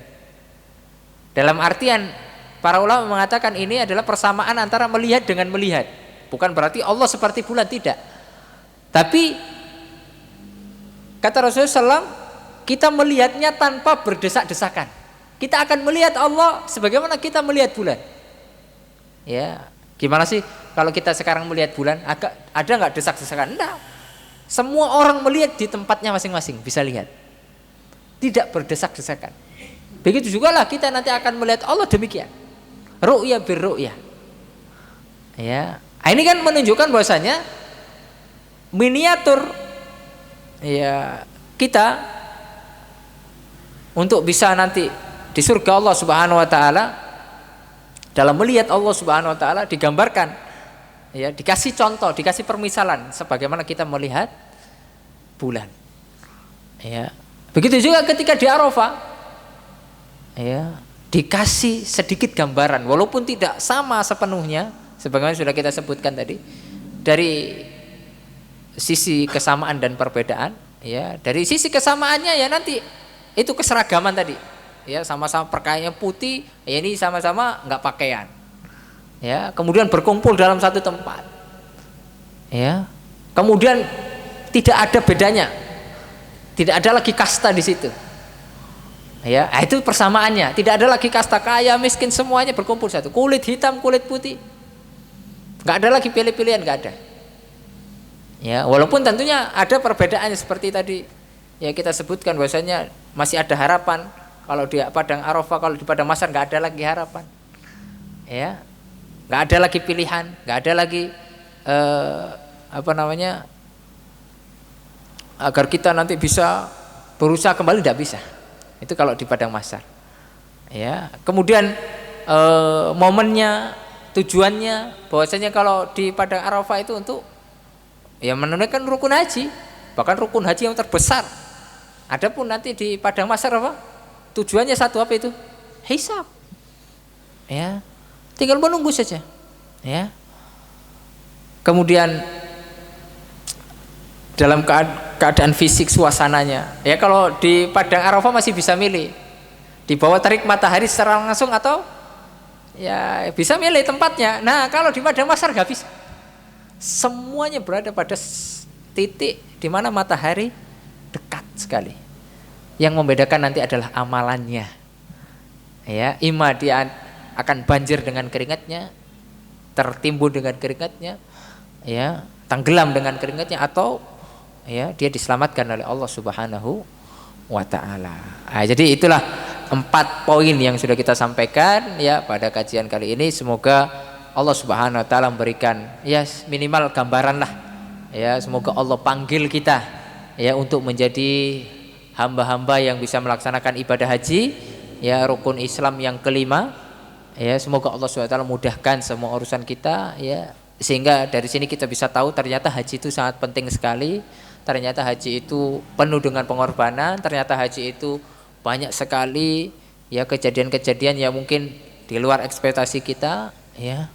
Dalam artian para ulama mengatakan ini adalah persamaan antara melihat dengan melihat. Bukan berarti Allah seperti bulan, tidak. Tapi kata Rasulullah SAW, kita melihatnya tanpa berdesak-desakan. Kita akan melihat Allah sebagaimana kita melihat bulan. Ya, gimana sih kalau kita sekarang melihat bulan? Ada nggak desak-desakan? Enggak. Semua orang melihat di tempatnya masing-masing, bisa lihat. Tidak berdesak-desakan. Begitu juga lah kita nanti akan melihat Allah demikian. Ru'ya birru'ya. Ya. Ini kan menunjukkan bahwasanya miniatur ya kita untuk bisa nanti di surga Allah Subhanahu wa taala, dalam melihat Allah Subhanahu wa taala digambarkan ya, dikasih contoh, dikasih permisalan sebagaimana kita melihat bulan. Ya. Begitu juga ketika di Arafah ya, dikasih sedikit gambaran walaupun tidak sama sepenuhnya sebagaimana sudah kita sebutkan tadi dari sisi kesamaan dan perbedaan ya. Dari sisi kesamaannya ya nanti itu keseragaman tadi ya, sama-sama pakaiannya putih ya, ini sama-sama enggak pakaian ya, kemudian berkumpul dalam satu tempat ya, kemudian tidak ada bedanya, tidak ada lagi kasta di situ. Ya, itu persamaannya. Tidak ada lagi kasta kaya, miskin, semuanya berkumpul satu. Kulit hitam, kulit putih. Enggak ada lagi pilih-pilihan, enggak ada. Ya, walaupun tentunya ada perbedaannya seperti tadi ya kita sebutkan bahwasanya masih ada harapan. Kalau di padang Arafah, kalau di padang mahsyar nggak ada lagi harapan, ya, nggak ada lagi pilihan, nggak ada lagi agar kita nanti bisa berusaha kembali, tidak bisa. Itu kalau di padang mahsyar, ya. Kemudian momennya, tujuannya, bahwasanya kalau di padang Arafah itu untuk ya menunaikan rukun haji, bahkan rukun haji yang terbesar. Adapun nanti di padang mahsyar apa? Tujuannya satu, apa itu? Hisab. Ya. Tinggal menunggu saja. Ya. Kemudian dalam keadaan fisik suasananya. Ya, kalau di padang Arafah masih bisa milih. Di bawah terik matahari secara langsung atau ya bisa milih tempatnya. Nah, kalau di padang mahsyar nggak bisa. Semuanya berada pada titik di mana matahari dekat sekali. Yang membedakan nanti adalah amalannya. Ya, ima dia akan banjir dengan keringatnya, tertimbun dengan keringatnya, ya, tenggelam dengan keringatnya, atau ya dia diselamatkan oleh Allah Subhanahu wa taala. Nah, jadi itulah 4 poin yang sudah kita sampaikan ya pada kajian kali ini. Semoga Allah Subhanahu wa taala memberikan ya minimal gambaran lah. Ya, semoga Allah panggil kita ya untuk menjadi hamba-hamba yang bisa melaksanakan ibadah haji, ya, rukun Islam yang kelima. Ya, semoga Allah SWT mudahkan semua urusan kita, ya, sehingga dari sini kita bisa tahu ternyata haji itu sangat penting sekali. Ternyata haji itu penuh dengan pengorbanan. Ternyata haji itu banyak sekali ya kejadian-kejadian yang mungkin di luar ekspektasi kita, ya.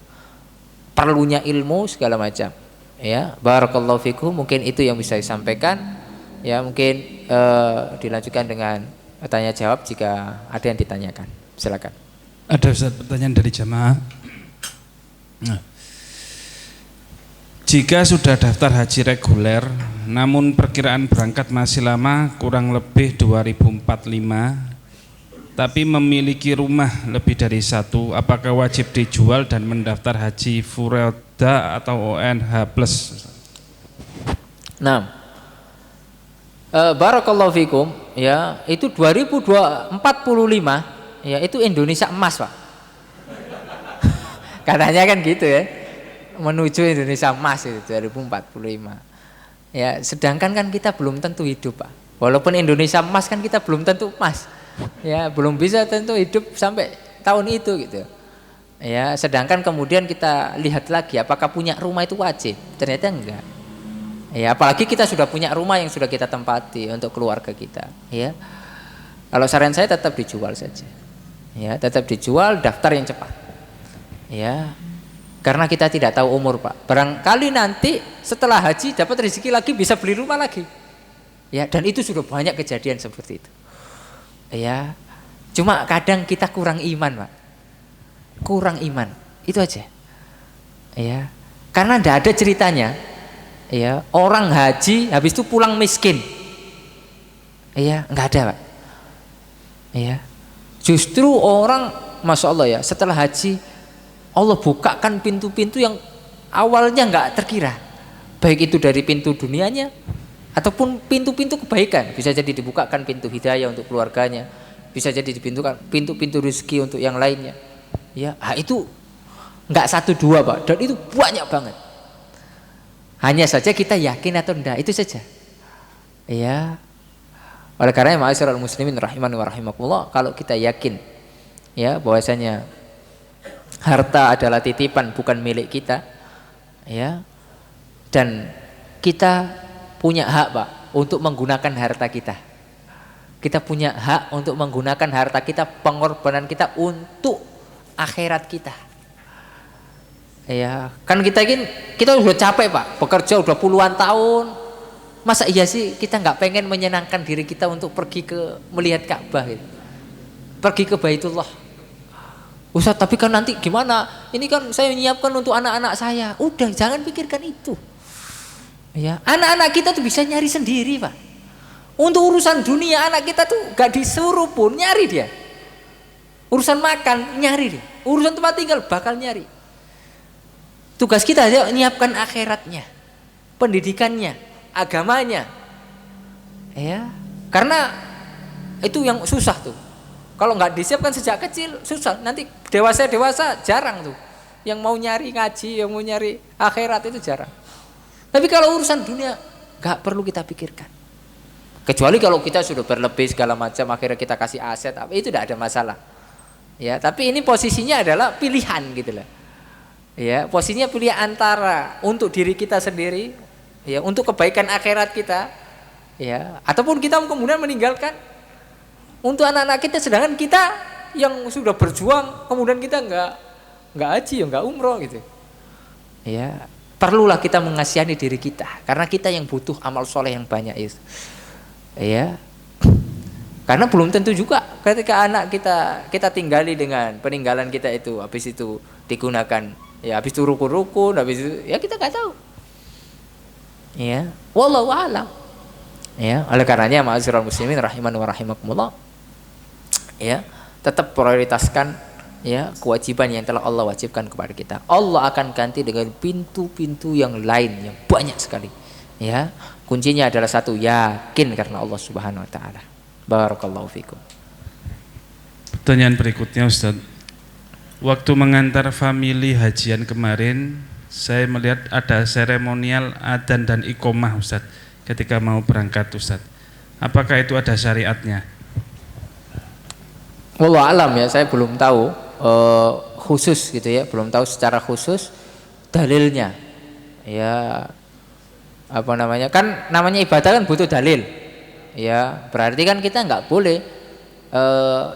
Perlunya ilmu segala macam. Ya, barakallahu fikum. Mungkin itu yang bisa disampaikan. Ya, mungkin dilanjutkan dengan tanya jawab jika ada yang ditanyakan. Silakan. Ada Ustaz pertanyaan dari jamaah. Nah, jika sudah daftar haji reguler, namun perkiraan berangkat masih lama, kurang lebih 2045, tapi memiliki rumah lebih dari 1, apakah wajib dijual dan mendaftar haji Furoda atau ONH plus? Nah, barakallahu fikum, ya, itu 2045, ya, itu Indonesia emas, Pak. Katanya kan gitu ya, menuju Indonesia emas itu 2045. Ya, sedangkan kan kita belum tentu hidup, Pak. Walaupun Indonesia emas kan kita belum tentu emas. Ya, belum bisa tentu hidup sampai tahun itu gitu. Ya, sedangkan kemudian kita lihat lagi apakah punya rumah itu wajib? Ternyata enggak. Ya, apalagi kita sudah punya rumah yang sudah kita tempati untuk keluarga kita, ya. Kalau saran saya tetap dijual saja. Ya, tetap dijual, daftar yang cepat. Ya. Karena kita tidak tahu umur, Pak. Barangkali nanti setelah haji dapat rezeki lagi, bisa beli rumah lagi. Ya, dan itu sudah banyak kejadian seperti itu. Ya. Cuma kadang kita kurang iman, Pak. Kurang iman. Itu aja. Ya. Karena tidak ada ceritanya. Ya, orang haji habis itu pulang miskin. Ya, enggak ada, Pak. Ya. Justru orang, masya Allah ya, setelah haji Allah bukakan pintu-pintu yang awalnya nggak terkira, baik itu dari pintu dunianya ataupun pintu-pintu kebaikan. Bisa jadi dibukakan pintu hidayah untuk keluarganya, bisa jadi dipintukan pintu-pintu rezeki untuk yang lainnya. Ya, itu nggak 1 2, Pak, dan itu banyak banget. Hanya saja kita yakin atau enggak, itu saja. Ya. Oleh karena ma'asyiral muslimin rahimani wa rahimakumullah, kalau kita yakin ya bahwasanya harta adalah titipan bukan milik kita, ya, dan kita punya hak, Pak, untuk menggunakan harta kita. Kita punya hak untuk menggunakan harta kita, pengorbanan kita untuk akhirat kita. Ya, kan kita udah capek, Pak, bekerja udah puluhan tahun. Masa iya sih kita nggak pengen menyenangkan diri kita untuk pergi ke melihat Ka'bah gitu. Pergi ke Baitullah. Ustaz, tapi kan nanti gimana? Ini kan saya menyiapkan untuk anak-anak saya. Udah, jangan pikirkan itu. Ya, anak-anak kita tuh bisa nyari sendiri, Pak. Untuk urusan dunia anak kita tuh gak disuruh pun nyari dia. Urusan makan nyari dia. Urusan tempat tinggal bakal nyari. Tugas kita aja menyiapkan akhiratnya, pendidikannya, agamanya. Ya, karena Itu yang susah tuh. Kalau nggak disiapkan sejak kecil susah. Nanti dewasa jarang tuh. Yang mau nyari ngaji, yang mau nyari akhirat itu jarang. Tapi kalau urusan dunia nggak perlu kita pikirkan. Kecuali kalau kita sudah berlebih segala macam, akhirnya kita kasih aset, itu tidak ada masalah. Ya, tapi ini posisinya adalah pilihan gitu loh. Ya, posisinya pilih antara untuk diri kita sendiri, ya, untuk kebaikan akhirat kita, ya, ataupun kita kemudian meninggalkan untuk anak-anak kita, sedangkan kita yang sudah berjuang kemudian kita nggak haji, nggak umroh gitu. Ya, perlulah kita mengasihani diri kita karena kita yang butuh amal soleh yang banyak itu. Ya, karena belum tentu juga ketika anak kita tinggali dengan peninggalan kita itu, habis itu digunakan, ya habis itu rukun-rukun, habis itu ya kita nggak tahu. Ya, wallahu a'lam. Ya, oleh karenanya ma'asyiral muslimin rahiman wa rahimakumullah. Ya, tetap prioritaskan ya kewajiban yang telah Allah wajibkan kepada kita. Allah akan ganti dengan pintu-pintu yang lain yang banyak sekali. Ya, kuncinya adalah satu, yakin karena Allah Subhanahu wa taala. Barakallahu fikum. Pertanyaan berikutnya Ustaz. Waktu mengantar famili hajian kemarin, saya melihat ada seremonial adzan dan iqomah Ustaz ketika mau berangkat Ustaz. Apakah itu ada syariatnya? Wallahu alam ya, saya belum tahu khusus gitu ya, belum tahu secara khusus dalilnya. Ya, apa namanya? Kan namanya ibadah kan butuh dalil. Ya, berarti kan kita nggak boleh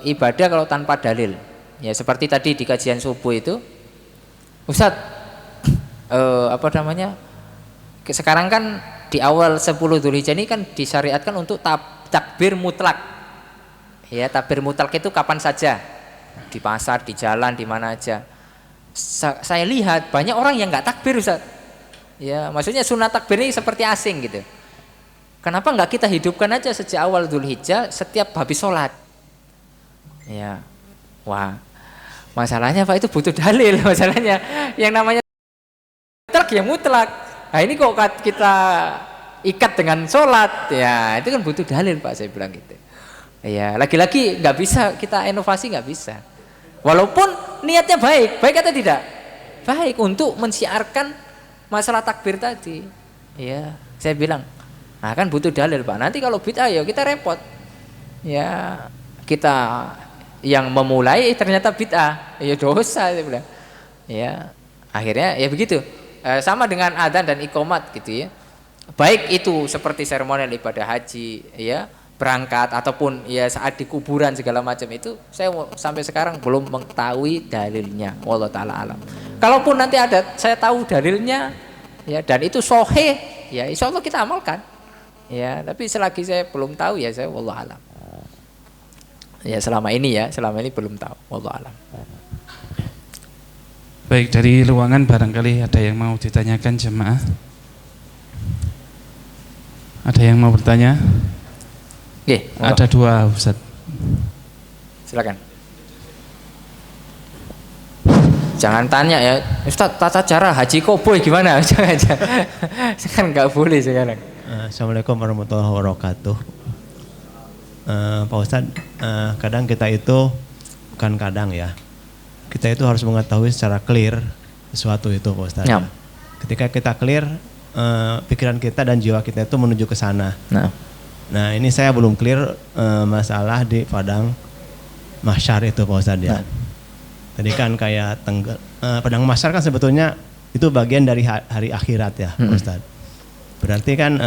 ibadah kalau tanpa dalil. Ya, seperti tadi di kajian subuh itu, Ustadz, apa namanya? Sekarang kan di awal 10 Dzulhijjah ini kan disyariatkan untuk takbir mutlak. Ya, takbir mutlak itu kapan saja, di pasar, di jalan, di mana aja. Saya lihat banyak orang yang nggak takbir Ustadz. Ya, maksudnya sunat takbir ini seperti asing gitu. Kenapa nggak kita hidupkan aja sejak awal Dzulhijjah setiap habis sholat? Ya, wah, masalahnya Pak itu butuh dalil. Masalahnya yang namanya mutlak ya mutlak. Nah ini kok kita ikat dengan sholat, ya itu kan butuh dalil Pak, saya bilang gitu. Ya, lagi-lagi nggak bisa kita inovasi, nggak bisa. Walaupun niatnya baik atau tidak? Baik untuk mensiarkan masalah takbir tadi. Ya, saya bilang. Nah kan butuh dalil Pak. Nanti kalau bid'ah ya kita repot. Ya kita yang memulai ternyata bid'ah, ya dosa saya bilang. Ya akhirnya ya begitu. Sama dengan adzan dan iqomat gitu ya. Baik itu seperti seremonial ibadah haji, ya berangkat ataupun ya saat di kuburan segala macam itu, saya sampai sekarang belum mengetahui dalilnya. Wallahu taala alam. Kalaupun nanti ada saya tahu dalilnya, ya dan itu sahih, ya insya Allah kita amalkan. Ya, tapi selagi saya belum tahu ya saya wallahu alam. Ya selama ini belum tahu, wallahu alam. Baik, dari ruangan barangkali ada yang mau ditanyakan jemaah. Ada yang mau bertanya? Oke, ada dua Ustaz. Silakan. Jangan tanya ya, Ustaz tata cara haji koboi gimana? Jangan. Kan nggak boleh sekarang. Assalamualaikum warahmatullahi wabarakatuh. Pak Ustadz, kadang kita itu, bukan kadang ya, kita itu harus mengetahui secara clear sesuatu itu Pak Ustadz. Ya. Ketika kita clear, pikiran kita dan jiwa kita itu menuju ke sana. Nah ini saya belum clear masalah di padang mahsyar itu Pak Ustadz ya. Tadi kan kayak padang mahsyar kan sebetulnya itu bagian dari hari akhirat ya Pak Ustadz. Berarti kan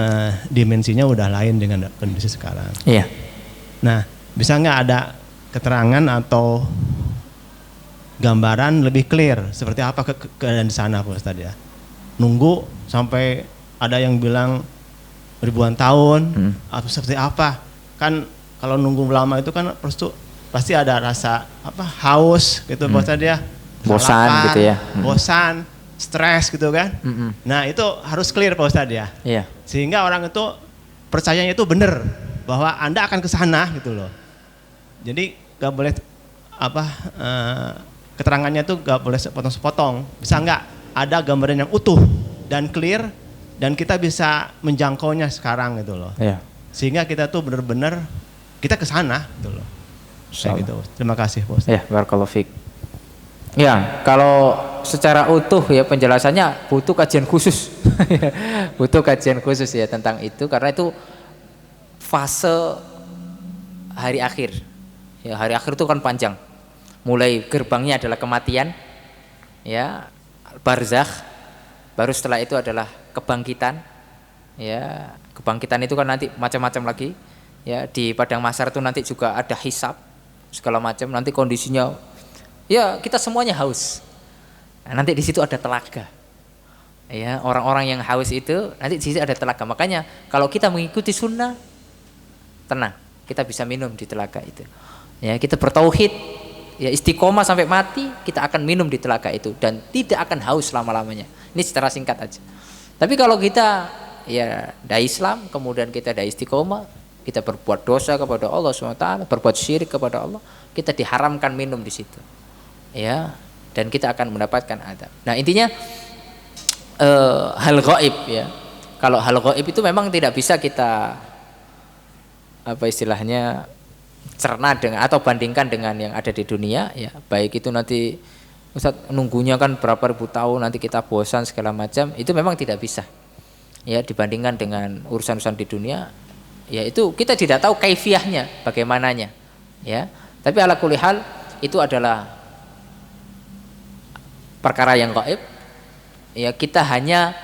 dimensinya udah lain dengan kondisi sekarang. Iya. Nah, bisa nggak ada keterangan atau gambaran lebih clear seperti apa keadaan di sana Pak Ustadz ya? Nunggu sampai ada yang bilang ribuan tahun atau seperti apa? Kan kalau nunggu lama itu kan pasti ada rasa haus gitu Pak Ustadz ya. Bosan lapar, gitu ya. Bosan. Stres gitu kan. Nah itu harus clear Pak Ustadz ya. Iya. Sehingga orang itu percayanya itu benar bahwa Anda akan ke sana gitu loh. Jadi gak boleh keterangannya itu gak boleh sepotong-sepotong. Bisa nggak ada gambaran yang utuh dan clear dan kita bisa menjangkaunya sekarang gitu loh. Iya. Sehingga kita tuh benar-benar kita ke sana gitu loh. Kayak gitu. Terima kasih Pak Ustaz. Ya, barakallahu fiik. Ya, kalau secara utuh ya penjelasannya butuh kajian khusus. Butuh kajian khusus ya tentang itu karena itu fase hari akhir. Ya, hari akhir itu kan panjang. Mulai gerbangnya adalah kematian, ya, barzakh, baru setelah itu adalah kebangkitan. Ya, kebangkitan itu kan nanti macam-macam lagi. Ya, di padang mahsyar itu nanti juga ada hisab segala macam, nanti kondisinya ya kita semuanya haus. Nah, nanti di situ ada telaga. Ya, orang-orang yang haus itu nanti di situ ada telaga. Makanya kalau kita mengikuti sunnah, tenang, kita bisa minum di telaga itu. Ya, kita bertauhid, ya istiqomah sampai mati, kita akan minum di telaga itu dan tidak akan haus lama-lamanya. Ini secara singkat aja. Tapi kalau kita ya dai Islam, kemudian kita dai istiqomah, kita berbuat dosa kepada Allah SWT, berbuat syirik kepada Allah, kita diharamkan minum di situ, ya, dan kita akan mendapatkan adab. Nah intinya hal gaib ya. Kalau hal gaib itu memang tidak bisa kita apa istilahnya cerna dengan atau bandingkan dengan yang ada di dunia, ya. Baik itu nanti Ustaz nunggunya kan berapa ribu tahun, nanti kita bosan segala macam, itu memang tidak bisa. Ya dibandingkan dengan urusan-urusan di dunia. Ya itu kita tidak tahu kaifiahnya bagaimananya, ya, tapi ala kulli hal itu adalah perkara yang gaib, ya. Kita hanya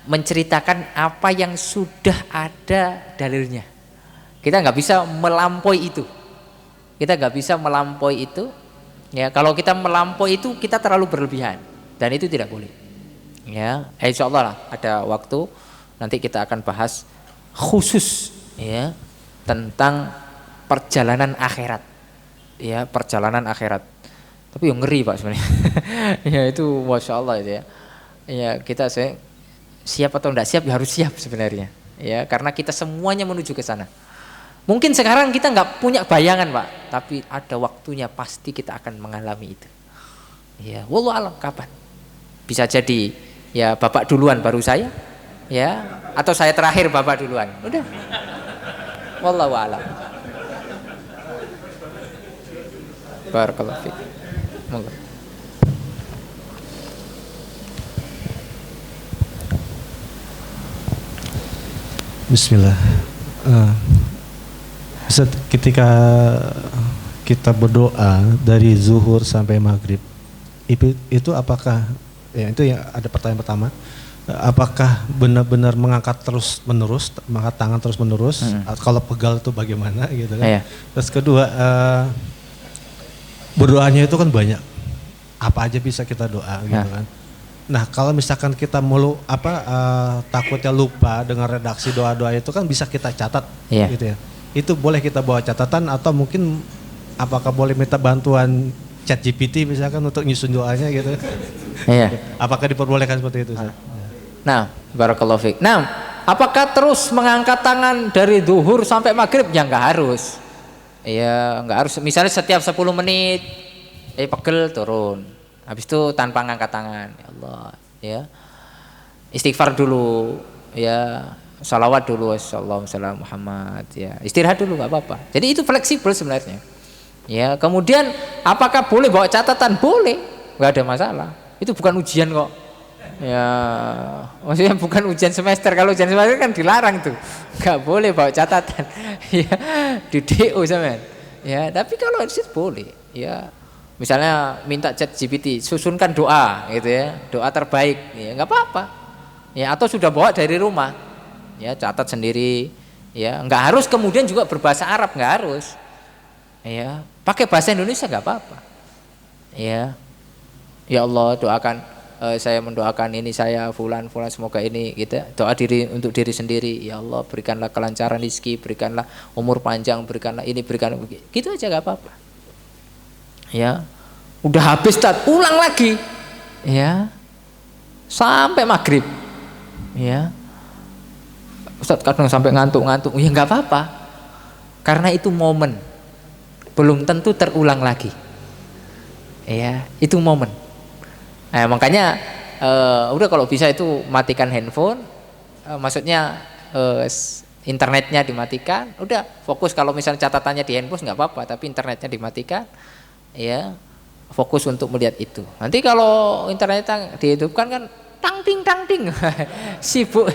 menceritakan apa yang sudah ada dalilnya. Kita nggak bisa melampaui itu, ya. Kalau kita melampaui itu kita terlalu berlebihan dan itu tidak boleh, ya. Insya Allah lah ada waktu nanti kita akan bahas khusus, ya, tentang perjalanan akhirat, ya, perjalanan akhirat. Tapi yang ngeri Pak sebenarnya. Ya itu masya Allah itu ya. Ya kita siap atau tidak siap ya harus siap sebenarnya, ya, karena kita semuanya menuju ke sana. Mungkin sekarang kita nggak punya bayangan Pak, tapi ada waktunya pasti kita akan mengalami itu. Ya, wallahu alam kapan? Bisa jadi ya Bapak duluan baru saya, ya, atau saya terakhir Bapak duluan. Udah. Wallahu a'lam. Barakallahu fiik. Monggo. Bismillah. Ustaz, ketika kita berdoa dari zuhur sampai maghrib, itu apakah ya itu yang ada pertanyaan pertama? Apakah benar-benar mengangkat terus menerus, mengangkat tangan terus menerus? Kalau pegal itu bagaimana gitu kan? Iya. Terus kedua, berdoanya itu kan banyak. Apa aja bisa kita doa gitu kan? Nah kalau misalkan kita takutnya lupa dengan redaksi doa-doa itu kan bisa kita catat, gitu ya. Itu boleh kita bawa catatan atau mungkin apakah boleh minta bantuan ChatGPT misalkan untuk nyusun doanya gitu? Iya. Apakah diperbolehkan seperti itu? Nah, barakallahu fiik. Nah, apakah terus mengangkat tangan dari zuhur sampai maghrib? Ya nggak harus. Ya nggak harus. Misalnya setiap 10 menit, pegel turun. Habis itu tanpa ngangkat tangan. Ya Allah, ya. Istighfar dulu, ya. Salawat dulu, Assalamualaikum warahmatullahi Muhammad, ya. Istirahat dulu nggak apa-apa. Jadi itu fleksibel sebenarnya. Ya. Kemudian, apakah boleh bawa catatan? Boleh, nggak ada masalah. Itu bukan ujian kok. Ya, maksudnya bukan ujian semester. Kalau ujian semester kan dilarang tuh, nggak boleh bawa catatan. Ya, di DO sama. Ya, tapi kalau di situ boleh. Ya, misalnya minta ChatGPT, susunkan doa, gitu ya, doa terbaik. Ya, nggak apa-apa. Ya, atau sudah bawa dari rumah, ya catat sendiri. Ya, nggak harus kemudian juga berbahasa Arab, nggak harus. Ya, pakai bahasa Indonesia nggak apa-apa. Ya, ya Allah doakan. Saya mendoakan ini saya fulan semoga ini gitu, doa diri untuk diri sendiri, ya Allah berikanlah kelancaran rezeki, berikanlah umur panjang, berikanlah ini, berikanlah gitu aja gak apa-apa. Ya udah habis pulang lagi, ya sampai maghrib, ya Ustaz kadang sampai ngantuk-ngantuk, ya nggak apa-apa karena itu momen, belum tentu terulang lagi, ya itu momen. Nah, makanya udah kalau bisa itu matikan handphone, maksudnya internetnya dimatikan, udah fokus. Kalau misalnya catatannya di handphone nggak apa-apa, tapi internetnya dimatikan, ya fokus untuk melihat itu. Nanti kalau internetnya dihidupkan kan tang ting sibuk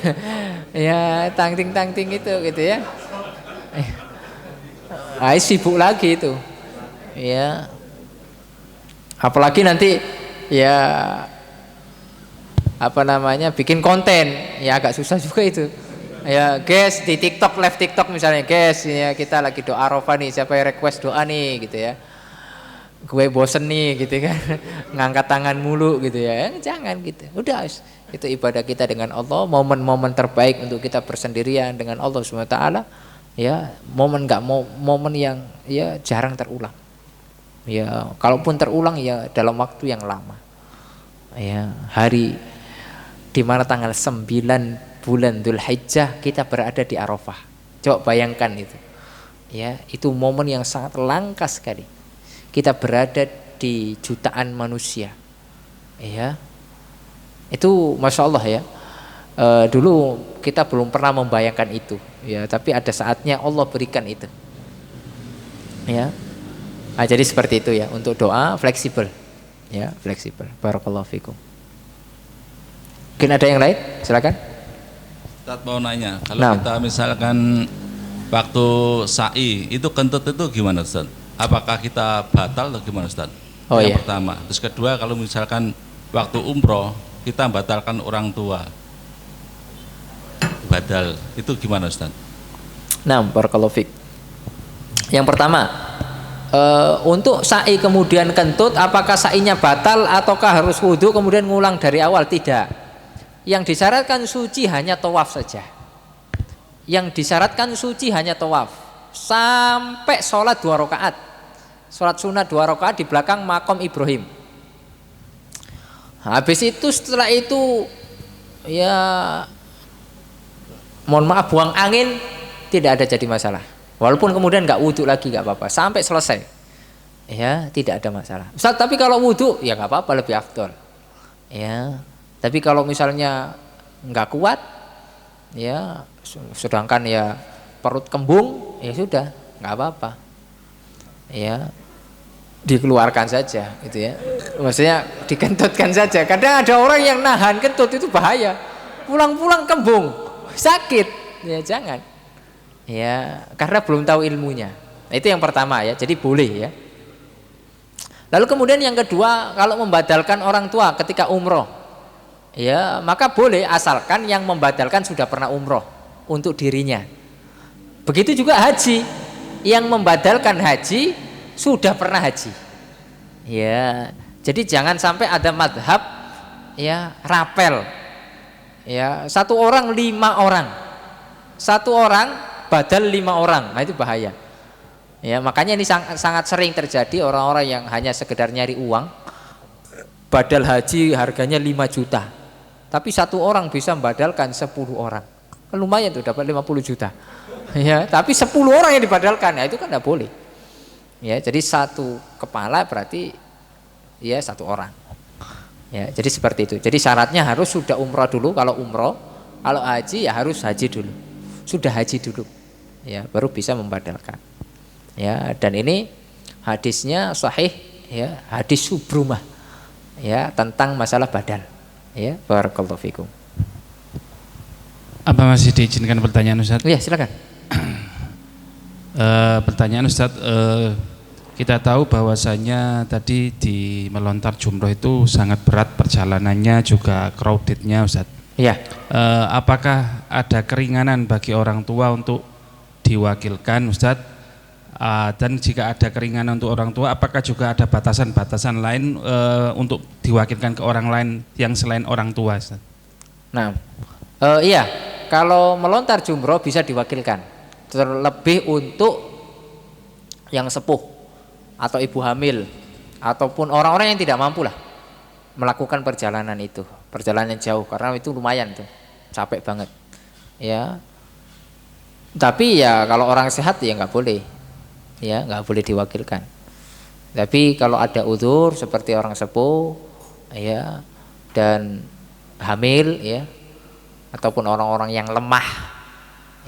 ya tang ting itu gitu ya. Sibuk lagi itu. Ya. Apalagi nanti ya apa namanya bikin konten, ya agak susah juga itu. Ya guys di TikTok, live TikTok misalnya, guys ya kita lagi doa Arafah nih, siapa yang request doa nih gitu ya. Gue bosen nih gitu kan, ngangkat tangan mulu gitu ya. Jangan gitu. Udah itu ibadah kita dengan Allah, momen-momen terbaik untuk kita bersendirian dengan Allah SWT. Ya momen yang ya jarang terulang. Ya kalaupun terulang ya dalam waktu yang lama. Ya hari di mana tanggal 9 bulan Dzulhijjah kita berada di Arafah. Coba bayangkan itu. Ya, itu momen yang sangat langka sekali. Kita berada di jutaan manusia. Ya. Itu Masya Allah ya. Dulu kita belum pernah membayangkan itu. Ya, tapi ada saatnya Allah berikan itu. Ya. Nah, jadi seperti itu ya. Untuk doa fleksibel. Ya, fleksibel. Barakallahu fikum. Mungkin ada yang lain? Silakan. Ustaz mau nanya, kalau kita misalkan waktu sa'i itu kentut itu gimana Ustaz? Apakah kita batal atau gimana Ustaz? Yang pertama. Terus kedua, kalau misalkan waktu umroh kita batalkan orang tua, badal, itu gimana Ustaz? Nah, barakallahu fik. Yang pertama, untuk sa'i kemudian kentut, apakah sa'inya batal ataukah harus wudhu kemudian ngulang dari awal? Tidak. Yang disyaratkan suci hanya tawaf saja. Yang disyaratkan suci hanya tawaf sampai sholat 2 rakaat. Sholat sunnah 2 rakaat di belakang makom Ibrahim. Habis itu setelah itu ya mohon maaf buang angin, tidak ada jadi masalah. Walaupun kemudian nggak wudhu lagi nggak apa-apa sampai selesai. Ya tidak ada masalah. Ustaz, tapi kalau wudhu ya nggak apa-apa, lebih afdol. Ya. Tapi kalau misalnya nggak kuat, ya sedangkan ya perut kembung, ya sudah nggak apa-apa, ya dikeluarkan saja, gitu ya. Maksudnya dikentutkan saja. Kadang ada orang yang nahan kentut itu bahaya, pulang-pulang kembung, sakit, ya jangan, ya karena belum tahu ilmunya. Nah, itu yang pertama ya. Jadi boleh ya. Lalu kemudian yang kedua, kalau membadalkan orang tua ketika umroh. Ya, maka boleh asalkan yang membadalkan sudah pernah umroh untuk dirinya. Begitu juga haji, yang membadalkan haji sudah pernah haji. Ya, jadi jangan sampai ada madhab ya rapel. Ya, 1 orang 5 orang, 1 orang badal 5 orang, nah itu bahaya. Ya, makanya ini sangat sering terjadi orang-orang yang hanya sekedar nyari uang, badal haji harganya 5 juta. Tapi 1 orang bisa membadalkan 10 orang. Kan lumayan tuh dapat 50 juta. Ya, tapi 10 orang yang dibadalkan, ya itu kan tidak boleh. Ya, jadi 1 kepala berarti ya 1 orang. Ya, jadi seperti itu. Jadi syaratnya harus sudah umroh dulu kalau umroh, kalau haji ya harus haji dulu. Sudah haji dulu. Ya, baru bisa membadalkan. Ya, dan ini hadisnya sahih ya, hadis Subrumah. Ya, tentang masalah badal. Ya, barakallahu fikum. Apa masih diizinkan pertanyaan Ustaz? Iya, silakan. Pertanyaan Ustaz, kita tahu bahwasanya tadi di melontar jumroh itu sangat berat perjalanannya, juga crowdednya Ustaz. Iya. Apakah ada keringanan bagi orang tua untuk diwakilkan Ustaz? Dan jika ada keringanan untuk orang tua, apakah juga ada batasan-batasan lain untuk diwakilkan ke orang lain yang selain orang tua? Nah, iya, kalau melontar jumroh bisa diwakilkan, terlebih untuk yang sepuh atau ibu hamil ataupun orang-orang yang tidak mampu lah melakukan perjalanan itu, perjalanan jauh, karena itu lumayan tuh, capek banget. Ya, tapi ya kalau orang sehat ya nggak boleh. Ya nggak boleh diwakilkan. Tapi kalau ada udzur seperti orang sepuh ya dan hamil ya, ataupun orang-orang yang lemah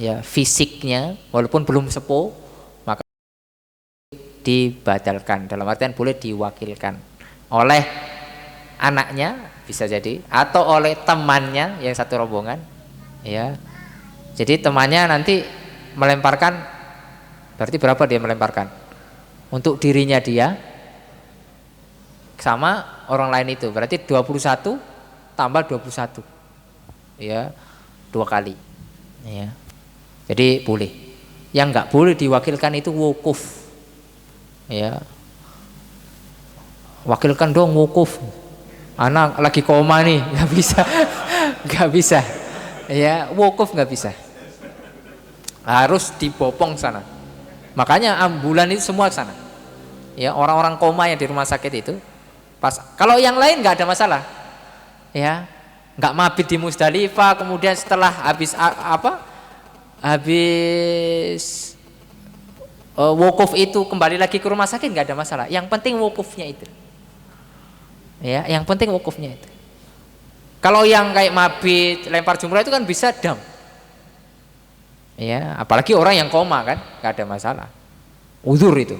ya fisiknya walaupun belum sepuh maka dibatalkan, dalam artian boleh diwakilkan oleh anaknya bisa jadi atau oleh temannya yang satu rombongan ya. Jadi temannya nanti melemparkan, berarti berapa dia melemparkan untuk dirinya dia sama orang lain itu, berarti 21 tambah 21 ya, 2 kali ya. Jadi boleh. Yang nggak boleh diwakilkan itu wukuf ya, wakilkan dong wukuf, anak lagi koma nih, nggak bisa nggak bisa ya, wukuf nggak bisa, harus dibopong sana. Makanya ambulan itu semua sana ya, orang-orang koma yang di rumah sakit itu pas, kalau yang lain nggak ada masalah ya, nggak mabit di Musdalifah, kemudian setelah habis habis wukuf itu kembali lagi ke rumah sakit nggak ada masalah. Yang penting wukufnya itu ya, yang penting wukufnya itu. Kalau yang kayak mabit lempar jumrah itu kan bisa dam ya, apalagi orang yang koma kan nggak ada masalah, udzur itu,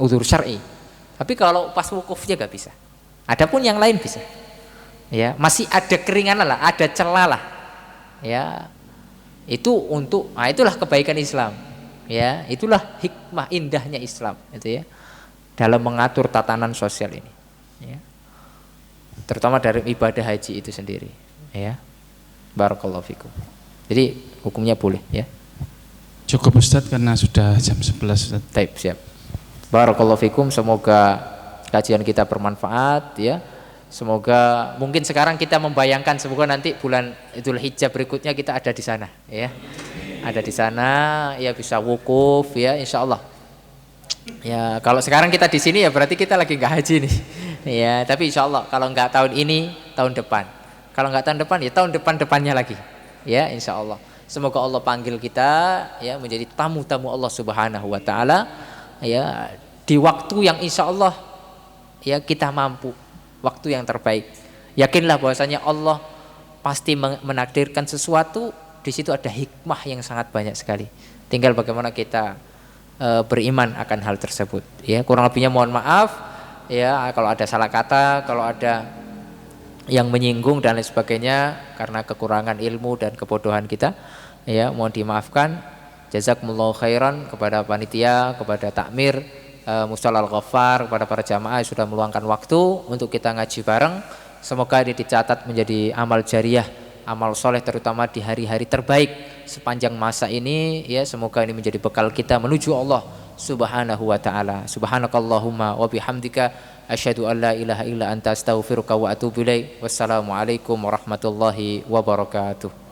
udzur syar'i. Tapi kalau pas wukufnya nggak bisa. Adapun yang lain bisa ya, masih ada keringanan lah, ada celah lah ya, itu untuk, nah itulah kebaikan Islam ya, itulah hikmah indahnya Islam itu ya, dalam mengatur tatanan sosial ini ya, terutama dari ibadah haji itu sendiri ya. Barakallahu fikum. Jadi hukumnya boleh ya. Cukup Ustadz karena sudah jam 11 Ustadz. Taib, siap. Barakallahu fikum, semoga kajian kita bermanfaat ya. Semoga mungkin sekarang kita membayangkan, semoga nanti bulan Idul Hijjah berikutnya kita ada di sana ya. Ada di sana ya, bisa wukuf ya insyaallah. Ya kalau sekarang kita di sini ya berarti kita lagi nggak haji nih. Ya, tapi insyaallah kalau nggak tahun ini, tahun depan. Kalau nggak tahun depan ya tahun depannya lagi. Ya insyaallah. Semoga Allah panggil kita ya menjadi tamu-tamu Allah Subhanahu wa taala ya, di waktu yang insyaallah ya kita mampu, waktu yang terbaik. Yakinlah bahwasanya Allah pasti menakdirkan sesuatu, di situ ada hikmah yang sangat banyak sekali. Tinggal bagaimana kita beriman akan hal tersebut. Ya, kurang lebihnya mohon maaf ya kalau ada salah kata, kalau ada yang menyinggung dan lain sebagainya karena kekurangan ilmu dan kebodohan kita. Ya, mohon dimaafkan. Jazakumullahu khairan kepada panitia, kepada takmir Mustal Al-Ghaffar, kepada para jamaah yang sudah meluangkan waktu untuk kita ngaji bareng. Semoga ini dicatat menjadi amal jariah, amal soleh, terutama di hari-hari terbaik sepanjang masa ini ya. Semoga ini menjadi bekal kita menuju Allah Subhanahu wa taala. Subhanakallahumma wa bihamdika asyhadu an la ilaha illa anta astaghfiruka wa atubu ilaik. Wassalamualaikum warahmatullahi wabarakatuh.